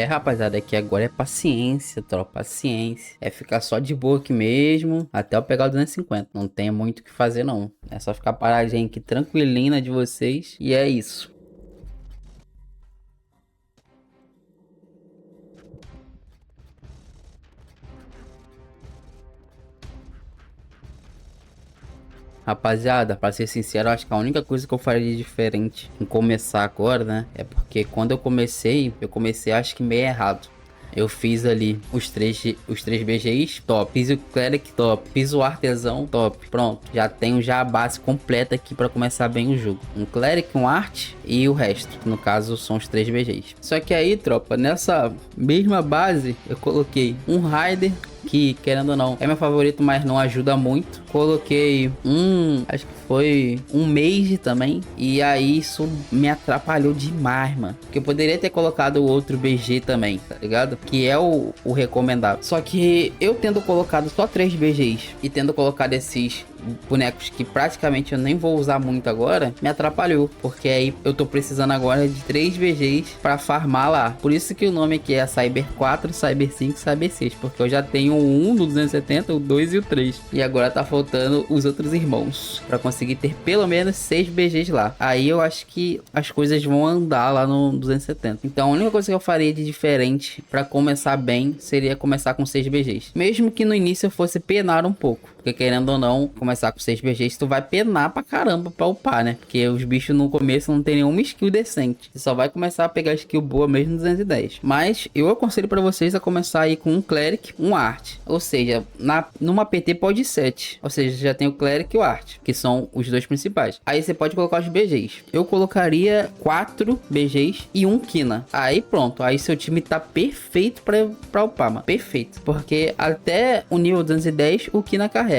[SPEAKER 1] Rapaziada, aqui agora é paciência, tropa, paciência. É ficar só de boa aqui mesmo, até eu pegar o 250. Não tem muito o que fazer, não. É só ficar paradinho aqui, tranquilinho na de vocês. E é isso. Rapaziada, pra ser sincero, eu acho que a única coisa que eu faria de diferente em começar agora, né? É porque quando eu comecei acho que meio errado. Eu fiz ali os três BGs, top. Fiz o Cleric, top. Fiz o Artesão, top. Pronto, já tenho já a base completa aqui pra começar bem o jogo. Um Cleric, um Art e o resto. Que no caso são os 3 BGs. Só que aí, tropa, nessa mesma base, eu coloquei um Rider, que querendo ou não é meu favorito, mas não ajuda muito. Coloquei acho que foi um Mage também, e aí isso me atrapalhou demais, mano, porque eu poderia ter colocado o outro BG também, tá ligado? Que é o recomendado. Só que eu tendo colocado só 3 BGs e tendo colocado esses bonecos que praticamente eu nem vou usar muito agora, me atrapalhou, porque aí eu tô precisando agora de 3 BGs pra farmar lá. Por isso que o nome aqui é Cyber 4, Cyber 5, Cyber 6, porque eu já tenho o 1 do 270, o 2 e o 3, e agora tá faltando os outros irmãos pra conseguir ter pelo menos 6 BGs lá. Aí eu acho que as coisas vão andar lá no 270. Então a única coisa que eu faria de diferente pra começar bem seria começar com 6 BGs, mesmo que no início eu fosse penar um pouco, porque querendo ou não, começar com 6 BGs, tu vai penar pra caramba pra upar, né? Porque os bichos no começo não tem nenhuma skill decente. Você só vai começar a pegar skill boa mesmo no 210. Mas eu aconselho pra vocês a começar aí com um Cleric, um Art. Ou seja, numa PT pode ir 7. Ou seja, já tem o Cleric e o Art, que são os dois principais. Aí você pode colocar os BGs. Eu colocaria 4 BGs e um Kina. Aí pronto. Aí seu time tá perfeito pra upar, mano. Perfeito. Porque até o nível 210 o Kina carrega.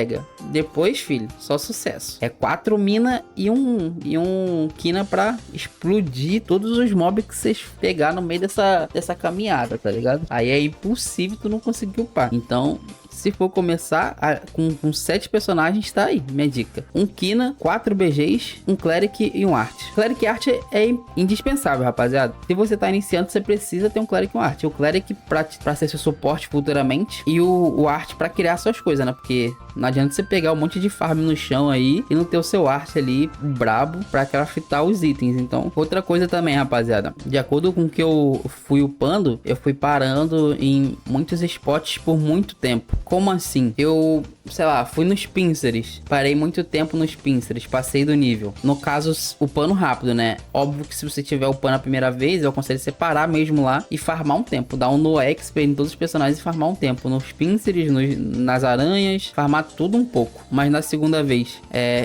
[SPEAKER 1] Depois, filho, só sucesso. É 4 mina e um Kina pra explodir todos os mobs que vocês pegar no meio dessa caminhada, tá ligado? Aí é impossível tu não conseguir upar. Então, se for começar com 7 personagens, tá aí, minha dica. Um Kina, 4 BGs, um Cleric e um Art. Cleric e Art é indispensável, rapaziada. Se você tá iniciando, você precisa ter um Cleric e um Art. O Cleric pra ser seu suporte futuramente, e o Art pra criar suas coisas, né? Porque não adianta você pegar um monte de farm no chão aí e não ter o seu Art ali brabo pra craftar os itens. Então, outra coisa também, rapaziada, de acordo com o que eu fui upando, eu fui parando em muitos spots por muito tempo. Como assim? Eu, sei lá, fui nos Pincers, parei muito tempo nos Pincers, passei do nível. No caso, upando rápido, né? Óbvio que se você tiver upando a primeira vez, eu aconselho você parar mesmo lá e farmar um tempo, dar um no XP em todos os personagens e farmar um tempo. Nos Pincers, nas aranhas, farmar tudo um pouco. Mas na segunda vez,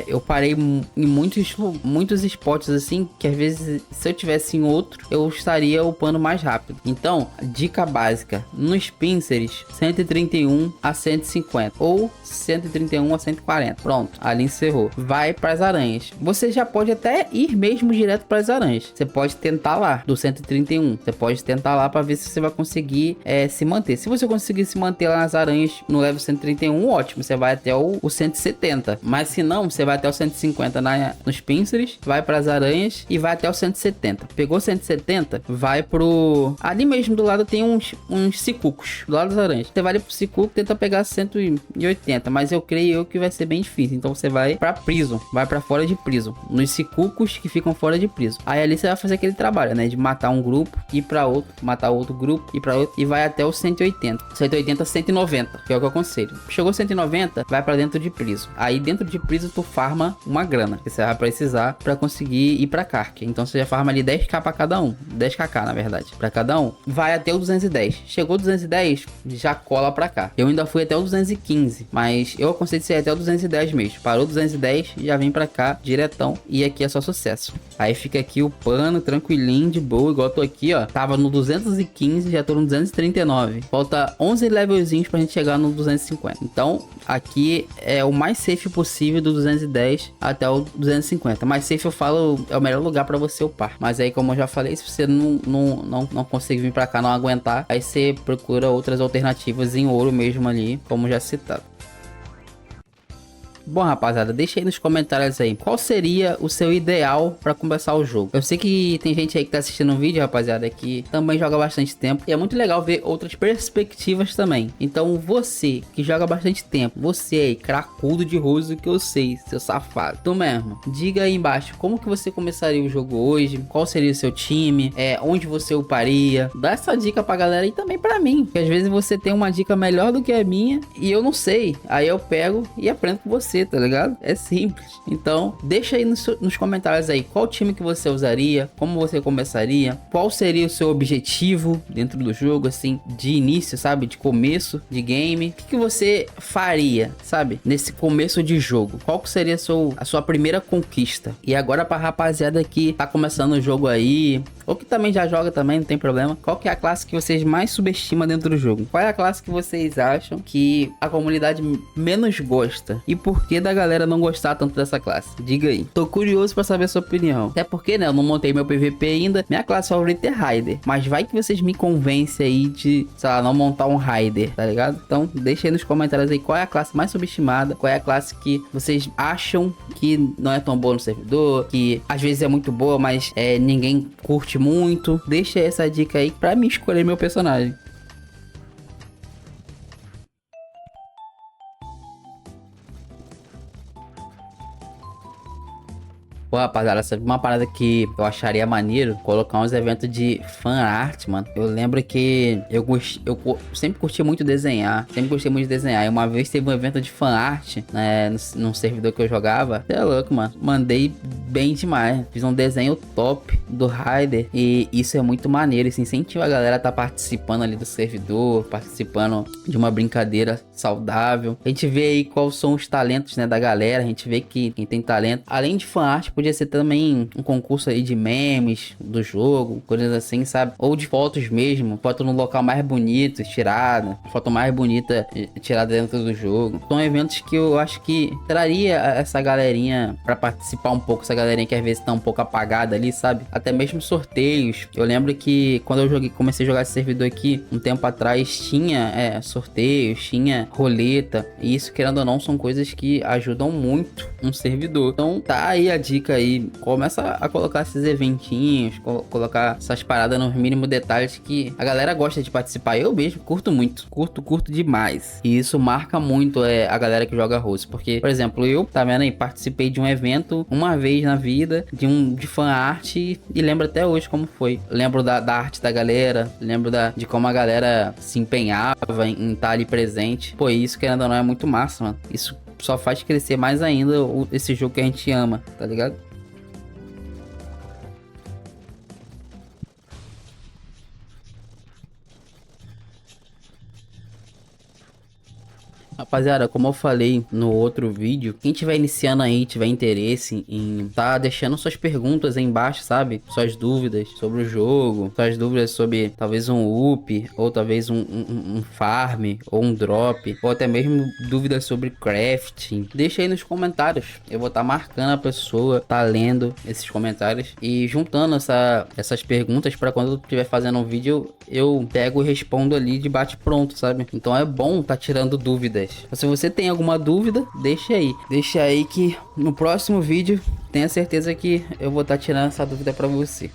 [SPEAKER 1] eu parei em muitos spots assim, que às vezes se eu tivesse em outro, eu estaria upando mais rápido. Então, dica básica, nos Pincers, 131 a 150 ou 131 a 140. Pronto, ali encerrou. Vai para as aranhas. Você já pode até ir mesmo direto para as aranhas. Você pode tentar lá do 131. Você pode tentar lá para ver se você vai conseguir se manter. Se você conseguir se manter lá nas aranhas no level 131, ótimo. Você vai até o 170. Mas se não, você vai até o 150 nos Pincers, vai para as aranhas e vai até o 170. Pegou 170, vai pro... Ali mesmo do lado tem uns cicucos do lado das aranhas. Você vai ali pro cicuco, tenta pegar 180, mas eu creio que vai ser bem difícil. Então você vai pra Prison, vai pra fora de Prison, nos cicucos que ficam fora de Prison. Aí ali você vai fazer aquele trabalho, né, de matar um grupo, ir pra outro, matar outro grupo, ir pra outro, e vai até os 180, 190, que é o que eu aconselho. Chegou 190, vai pra dentro de Prison. Aí dentro de Prison tu farma uma grana, que você vai precisar pra conseguir ir pra Kark. Então você já farma ali 10k pra cada um, 10kk na verdade, pra cada um. Vai até o 210, chegou 210, já cola pra cá. Eu ainda fui até o 215, mas eu aconselho você ir até o 210 mesmo. Parou 210, já vem pra cá diretão, e aqui é só sucesso. Aí fica aqui o pano tranquilinho, de boa, igual eu tô aqui, ó. Tava no 215, já tô no 239. Falta 11 levelzinhos pra gente chegar no 250. Então, aqui é o mais safe possível do 210 até o 250. Mais safe eu falo, é o melhor lugar pra você upar. Mas aí, como eu já falei, se você não conseguir vir pra cá, não aguentar, aí você procura outras alternativas em ouro mesmo ali, como já citado. Bom, rapaziada, deixa aí nos comentários aí qual seria o seu ideal para começar o jogo. Eu sei que tem gente aí que tá assistindo o vídeo, rapaziada, que também joga bastante tempo, e é muito legal ver outras perspectivas também. Então você que joga bastante tempo, você aí, cracudo de rosto, que eu sei, seu safado, tu mesmo, diga aí embaixo como que você começaria o jogo hoje, qual seria o seu time, onde você uparia. Dá essa dica pra galera e também pra mim, que às vezes você tem uma dica melhor do que a minha e eu não sei, aí eu pego e aprendo com você, vencer, tá ligado? É simples. Então, deixa aí nos comentários aí qual time que você usaria, como você começaria, qual seria o seu objetivo dentro do jogo, assim, de início, sabe? De começo de game. O que você faria, sabe? Nesse começo de jogo. Qual que seria a sua primeira conquista? E agora pra rapaziada que tá começando o jogo aí, ou que também já joga também, não tem problema. Qual que é a classe que vocês mais subestimam dentro do jogo? Qual é a classe que vocês acham que a comunidade menos gosta? E por que da galera não gostar tanto dessa classe? Diga aí. Tô curioso pra saber a sua opinião. Até porque, né, eu não montei meu PVP ainda. Minha classe favorita é Raider. Mas vai que vocês me convencem aí de, sei lá, não montar um Raider, tá ligado? Então, deixa aí nos comentários aí qual é a classe mais subestimada. Qual é a classe que vocês acham que não é tão boa no servidor. Que às vezes é muito boa, mas ninguém curte muito. Deixa essa dica aí pra me escolher meu personagem. Pô, rapaziada, sabe uma parada que eu acharia maneiro? Colocar uns eventos de fan art, mano. Eu lembro que sempre curti muito desenhar. Sempre gostei muito de desenhar. E uma vez teve um evento de fan art, né, num servidor que eu jogava. Você é louco, mano. Mandei bem demais. Fiz um desenho top do Raider. E isso é muito maneiro. Isso incentiva a galera a tá participando ali do servidor. Participando de uma brincadeira saudável. A gente vê aí quais são os talentos, né, da galera. A gente vê que quem tem talento, além de fan art, podia ser também um concurso aí de memes do jogo, coisas assim, sabe? Ou de fotos mesmo, foto no local mais bonito, tirada, foto mais bonita tirada dentro do jogo. São eventos que eu acho que traria essa galerinha pra participar um pouco, essa galerinha que às vezes tá um pouco apagada ali, sabe? Até mesmo sorteios. Eu lembro que quando eu comecei a jogar esse servidor aqui, um tempo atrás, tinha sorteios, tinha roleta, e isso, querendo ou não, são coisas que ajudam muito um servidor. Então tá aí a dica aí, começa a colocar esses eventinhos, colocar essas paradas nos mínimos detalhes que a galera gosta de participar. Eu mesmo curto muito, curto demais. E isso marca muito a galera que joga Rose, porque, por exemplo, eu, tá vendo aí, participei de um evento uma vez na vida, de fan art, e lembro até hoje como foi. Lembro da arte da galera, lembro de como a galera se empenhava em estar ali presente. Pô, isso, querendo ou não, é muito massa, mano. Isso só faz crescer mais ainda esse jogo que a gente ama, tá ligado? Rapaziada, como eu falei no outro vídeo, quem tiver iniciando aí, tiver interesse em tá deixando suas perguntas aí embaixo, sabe? Suas dúvidas sobre o jogo, suas dúvidas sobre talvez um up, ou talvez um farm, ou um drop, ou até mesmo dúvidas sobre crafting. Deixa aí nos comentários. Eu vou estar marcando a pessoa, tá lendo esses comentários e juntando essas perguntas para quando eu estiver fazendo um vídeo, eu pego e respondo ali de bate pronto, sabe? Então é bom tá tirando dúvidas. Se você tem alguma dúvida, deixa aí. Deixa aí que no próximo vídeo tenha certeza que eu vou estar tirando essa dúvida para você.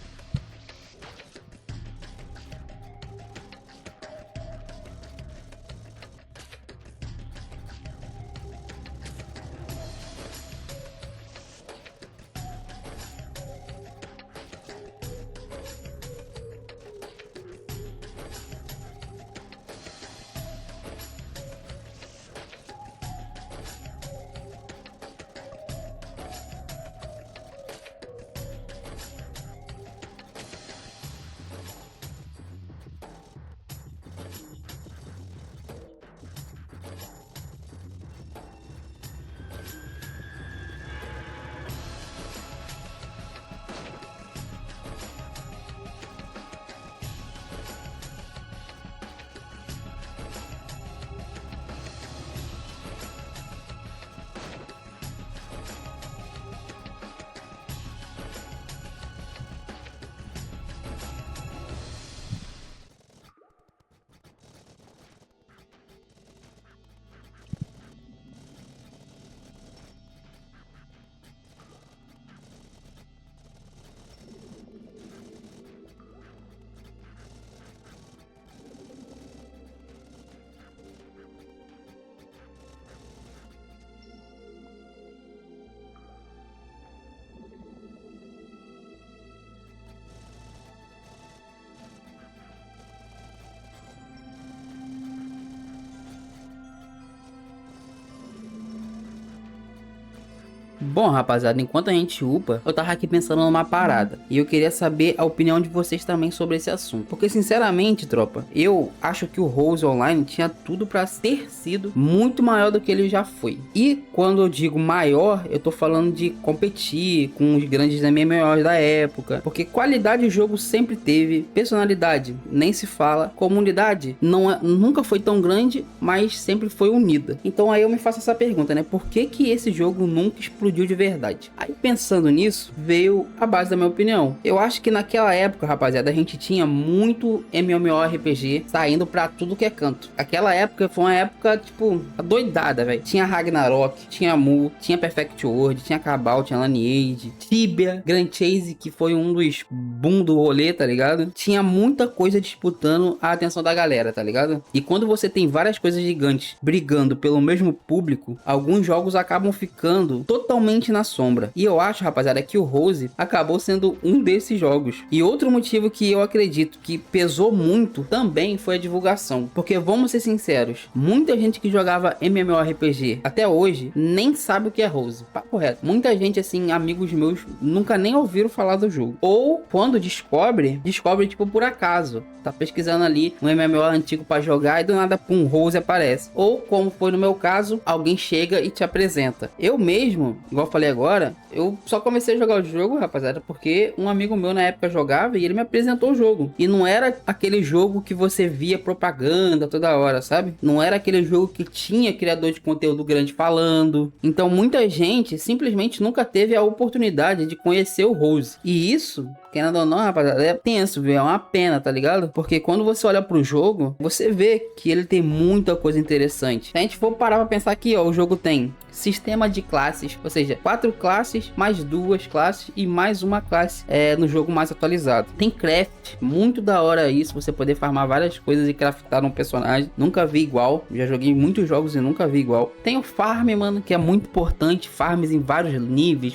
[SPEAKER 1] Bom, rapaziada, enquanto a gente upa, eu tava aqui pensando numa parada. E eu queria saber a opinião de vocês também sobre esse assunto. Porque, sinceramente, tropa, eu acho que o Rose Online tinha tudo pra ter sido muito maior do que ele já foi. E quando eu digo maior, eu tô falando de competir com os grandes MMOs da época. Porque qualidade o jogo sempre teve, personalidade nem se fala, comunidade nunca foi tão grande, mas sempre foi unida. Então aí eu me faço essa pergunta, né? Por que esse jogo nunca explodiu de verdade? Aí pensando nisso, veio a base da minha opinião. Eu acho que naquela época, rapaziada, a gente tinha muito MMORPG saindo pra tudo que é canto. Aquela época foi uma época, tipo, doidada, velho. Tinha Ragnarok, tinha Mu, tinha Perfect World, tinha Cabal, tinha Lineage, Tibia, Grand Chase, que foi um dos boom do rolê, tá ligado? Tinha muita coisa disputando a atenção da galera, tá ligado? E quando você tem várias coisas gigantes brigando pelo mesmo público, alguns jogos acabam ficando totalmente na sombra. E eu acho, rapaziada, que o Rose acabou sendo um desses jogos. E outro motivo que eu acredito que pesou muito também foi a divulgação. Porque vamos ser sinceros, muita gente que jogava MMORPG até hoje nem sabe o que é Rose. Papo reto. Muita gente, assim, amigos meus, nunca nem ouviram falar do jogo. Ou quando descobre tipo por acaso. Tá pesquisando ali um MMO antigo pra jogar e do nada, pum, Rose aparece. Ou como foi no meu caso, alguém chega e te apresenta. Eu mesmo, igual eu falei agora, eu só comecei a jogar o jogo, rapaziada, porque um amigo meu na época jogava e ele me apresentou o jogo. E não era aquele jogo que você via propaganda toda hora, sabe? Não era aquele jogo que tinha criador de conteúdo grande falando. Então muita gente simplesmente nunca teve a oportunidade de conhecer o Rose. E isso, querendo ou não, rapaziada, é tenso, viu? É uma pena, tá ligado? Porque quando você olha pro jogo, você vê que ele tem muita coisa interessante. Se a gente for parar pra pensar aqui, ó, o jogo tem sistema de classes, ou seja, 4 classes, mais 2 classes e mais uma classe no jogo mais atualizado. Tem craft, muito da hora isso, você poder farmar várias coisas e craftar um personagem. Nunca vi igual, já joguei muitos jogos e nunca vi igual. Tem o farm, mano, que é muito importante, farms em vários níveis,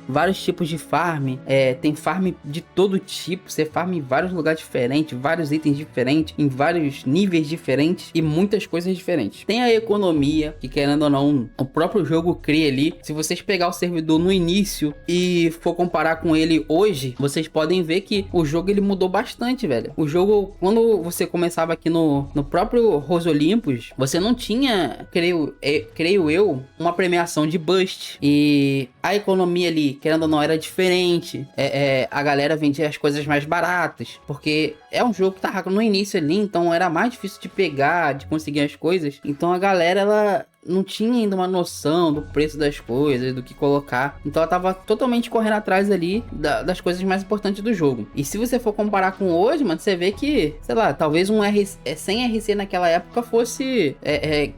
[SPEAKER 1] vários tipos de farm. Tem farm de todo tipo, você farma em vários lugares diferentes, vários itens diferentes, em vários níveis diferentes e muitas coisas diferentes. Tem a economia, que querendo ou não, o próprio jogo cria ali. Se vocês pegar o servidor no início e for comparar com ele hoje, vocês podem ver que o jogo ele mudou bastante, velho. O jogo, quando você começava aqui no próprio Rose Olympus, você não tinha, creio eu, uma premiação de bust. E a economia ali, querendo ou não, era diferente. A galera vendia as coisas mais baratas, porque é um jogo que tava no início ali, então era mais difícil de pegar, de conseguir as coisas. Então a galera, ela não tinha ainda uma noção do preço das coisas, do que colocar. Então ela tava totalmente correndo atrás ali das coisas mais importantes do jogo. E se você for comparar com hoje, mano, você vê que, sei lá, talvez um 100 RC naquela época fosse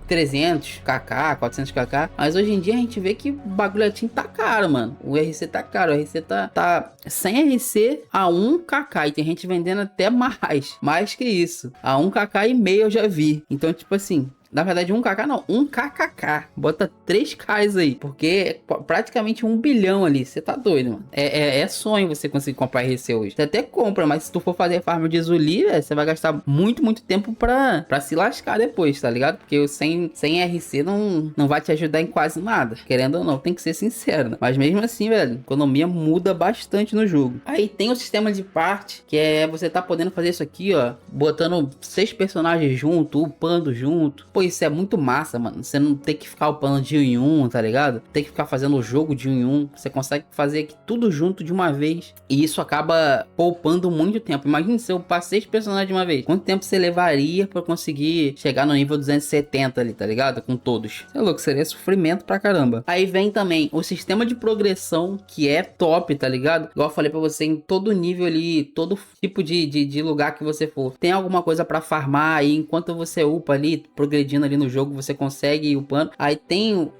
[SPEAKER 1] 300 kk, 400 kk. Mas hoje em dia a gente vê que o bagulhetinho tá caro, mano. O RC tá caro, o RC tá 100 RC a 1 kk. E tem gente vendendo até mais que isso. A 1 kk e meio eu já vi. Então, tipo assim, na verdade, 1kk não, 1kkk. Bota 3Ks aí, porque é praticamente 1 bilhão ali. Você tá doido, mano. É sonho você conseguir comprar RC hoje. Você até compra, mas se tu for fazer farm de Zuli, você vai gastar muito tempo pra se lascar depois, tá ligado? Porque o 100 RC não vai te ajudar em quase nada. Querendo ou não, tem que ser sincero, né? Mas mesmo assim, velho, a economia muda bastante no jogo. Aí tem o sistema de parte, que é você tá podendo fazer isso aqui, ó, botando 6 personagens junto, upando junto. Pô, isso é muito massa, mano. Você não tem que ficar upando de 1 em 1, tá ligado? Tem que ficar fazendo o jogo de 1 em 1. Você consegue fazer aqui tudo junto de uma vez. E isso acaba poupando muito tempo. Imagina se eu upar 6 personagens de uma vez. Quanto tempo você levaria pra conseguir chegar no nível 270 ali, tá ligado? Com todos. Você é louco, seria sofrimento pra caramba. Aí vem também o sistema de progressão, que é top, tá ligado? Igual eu falei pra você, em todo nível ali, todo tipo de lugar que você for, tem alguma coisa pra farmar. E enquanto você upa ali, progredindo ali no jogo, você consegue ir upando. Aí tem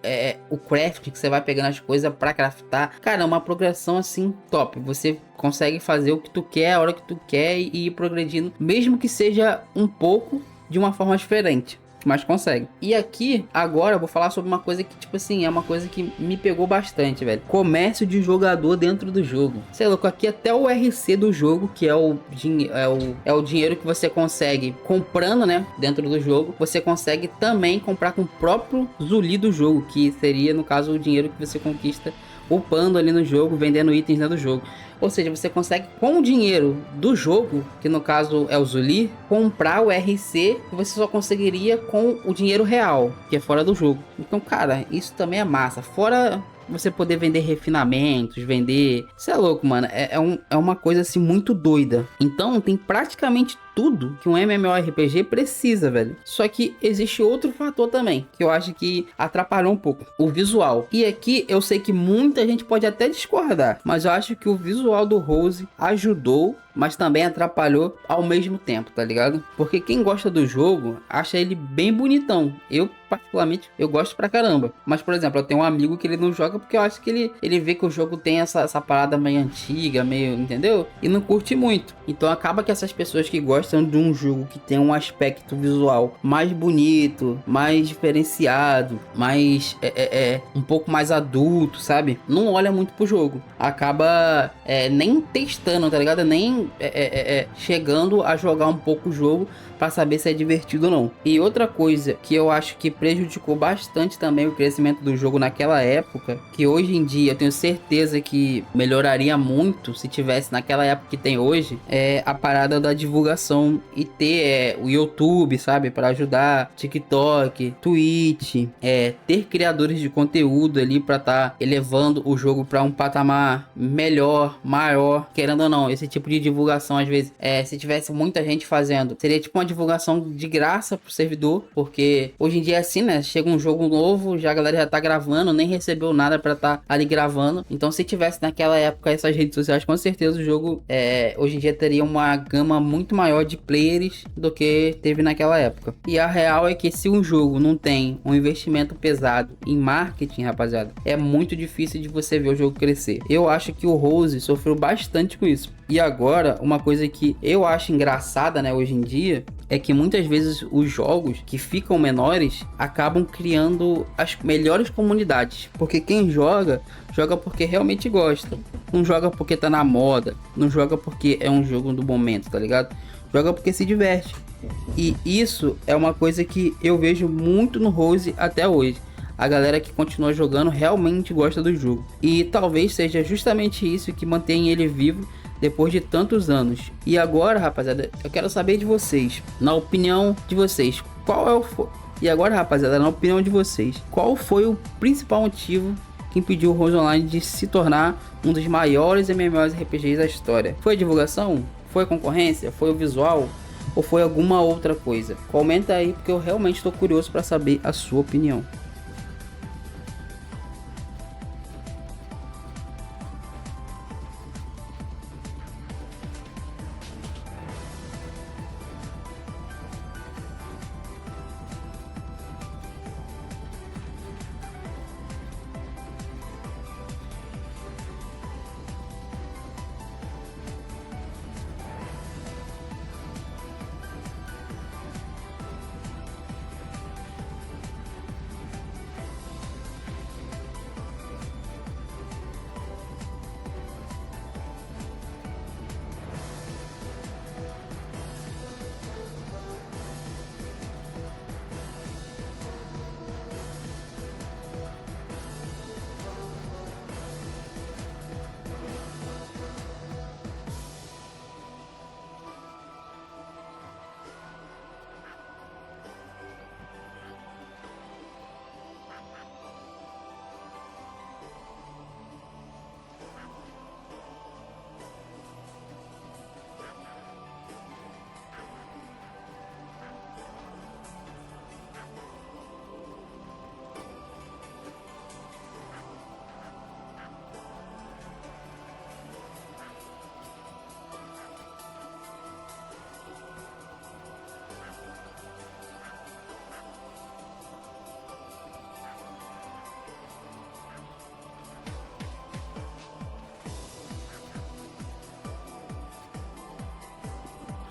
[SPEAKER 1] o craft, que você vai pegando as coisas pra craftar. Cara, é uma progressão assim top. Você consegue fazer o que tu quer, a hora que tu quer e ir progredindo, mesmo que seja um pouco de uma forma diferente. que mais conseguem. E aqui, agora, eu vou falar sobre uma coisa que, tipo assim, é uma coisa que me pegou bastante, velho. Comércio de jogador dentro do jogo. Sei lá, aqui até o RC do jogo, que é o dinheiro que você consegue comprando, né, dentro do jogo, você consegue também comprar com o próprio Zuli do jogo, que seria, no caso, o dinheiro que você conquista upando ali no jogo, vendendo itens dentro do jogo. Ou seja, você consegue, com o dinheiro do jogo, que no caso é o Zuli, comprar o RC que você só conseguiria com o dinheiro real, que é fora do jogo. Então, cara, isso também é massa. Fora você poder vender refinamentos, vender... Isso é louco, mano. É uma coisa assim muito doida. Então, tem praticamente tudo que um MMORPG precisa, velho. Só que existe outro fator também, que eu acho que atrapalhou um pouco. O visual. E aqui eu sei que muita gente pode até discordar, mas eu acho que o visual do Rose ajudou, mas também atrapalhou ao mesmo tempo, tá ligado? Porque quem gosta do jogo acha ele bem bonitão. Eu, particularmente, eu gosto pra caramba. Mas, por exemplo, eu tenho um amigo que ele não joga porque eu acho que ele vê que o jogo tem essa parada meio antiga, meio, entendeu? E não curte muito. Então acaba que essas pessoas que gostam de um jogo que tem um aspecto visual mais bonito, mais diferenciado, mais um pouco mais adulto, sabe? Não olha muito pro jogo. Acaba nem testando, tá ligado? Nem chegando a jogar um pouco o jogo para saber se é divertido ou não. E outra coisa que eu acho que prejudicou bastante também o crescimento do jogo naquela época, que hoje em dia eu tenho certeza que melhoraria muito se tivesse naquela época que tem hoje, é a parada da divulgação e ter o YouTube, sabe, para ajudar, TikTok, Twitch, ter criadores de conteúdo ali para estar elevando o jogo para um patamar melhor, maior. Querendo ou não, esse tipo de divulgação às vezes, se tivesse muita gente fazendo, seria tipo uma divulgação de graça pro servidor, porque hoje em dia é assim, né? Chega um jogo novo, já a galera já tá gravando, nem recebeu nada para estar ali gravando. Então se tivesse naquela época essas redes sociais, com certeza o jogo hoje em dia teria uma gama muito maior de players do que teve naquela época. E a real é que se um jogo não tem um investimento pesado em marketing, rapaziada, é muito difícil de você ver o jogo crescer. Eu acho que o Rose sofreu bastante com isso. E agora, uma coisa que eu acho engraçada, né, hoje em dia, é que muitas vezes os jogos que ficam menores acabam criando as melhores comunidades. Porque quem joga, joga porque realmente gosta. Não joga porque tá na moda. Não joga porque é um jogo do momento, tá ligado? Joga porque se diverte. E isso é uma coisa que eu vejo muito no Rose até hoje. A galera que continua jogando realmente gosta do jogo. E talvez seja justamente isso que mantém ele vivo depois de tantos anos. E agora, rapaziada, eu quero saber de vocês, na opinião de vocês, E agora, rapaziada, na opinião de vocês, qual foi o principal motivo que impediu o Rose Online de se tornar um dos maiores MMORPGs da história? Foi a divulgação? Foi a concorrência? Foi o visual? Ou foi alguma outra coisa? Comenta aí, porque eu realmente estou curioso para saber a sua opinião.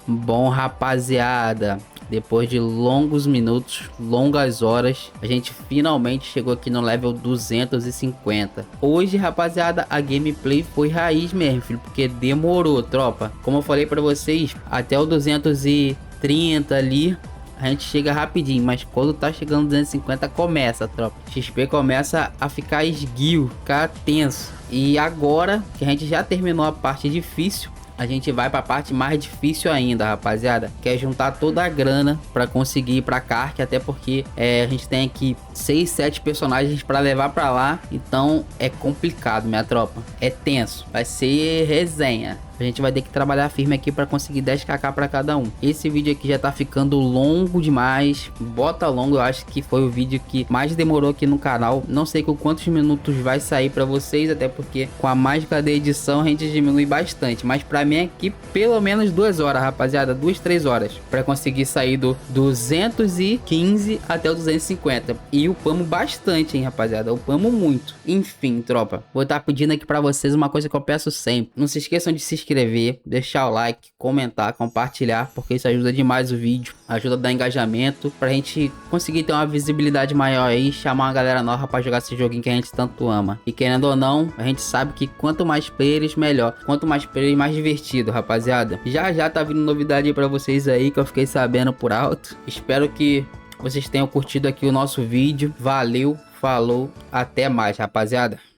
[SPEAKER 1] Bom, rapaziada, Depois de longos minutos, longas horas, a gente finalmente chegou aqui no level 250. Hoje, rapaziada, a gameplay foi raiz mesmo, filho, porque demorou, tropa. Como eu falei pra vocês, até o 230 ali a gente chega rapidinho, mas quando tá chegando 250 começa, tropa. XP começa a ficar esguio, ficar tenso. E agora que a gente já terminou a parte difícil, a gente vai para a parte mais difícil ainda, rapaziada, que é juntar toda a grana para conseguir ir para Kark, até porque a gente tem aqui 6, 7 personagens para levar para lá, então é complicado, minha tropa, é tenso, vai ser resenha. A gente vai ter que trabalhar firme aqui para conseguir 10kk para cada um. Esse vídeo aqui já tá ficando longo demais. Bota longo, eu acho que foi o vídeo que mais demorou aqui no canal. Não sei com quantos minutos vai sair para vocês, até porque com a mágica da edição a gente diminui bastante. Mas para mim aqui pelo menos 2 horas, rapaziada, 2, 3 horas para conseguir sair do 215 até o 250. E upamos bastante, hein, rapaziada, upamos muito. Enfim, tropa, vou estar pedindo aqui para vocês uma coisa que eu peço sempre. Não se esqueçam de se inscrever, deixar o like, comentar, compartilhar, porque isso ajuda demais o vídeo, ajuda a dar engajamento, pra gente conseguir ter uma visibilidade maior aí, chamar uma galera nova pra jogar esse joguinho que a gente tanto ama. E querendo ou não, a gente sabe que quanto mais players, melhor. Quanto mais players, mais divertido, rapaziada. Já tá vindo novidade aí pra vocês aí, que eu fiquei sabendo por alto. Espero que vocês tenham curtido aqui o nosso vídeo. Valeu, falou, até mais, rapaziada.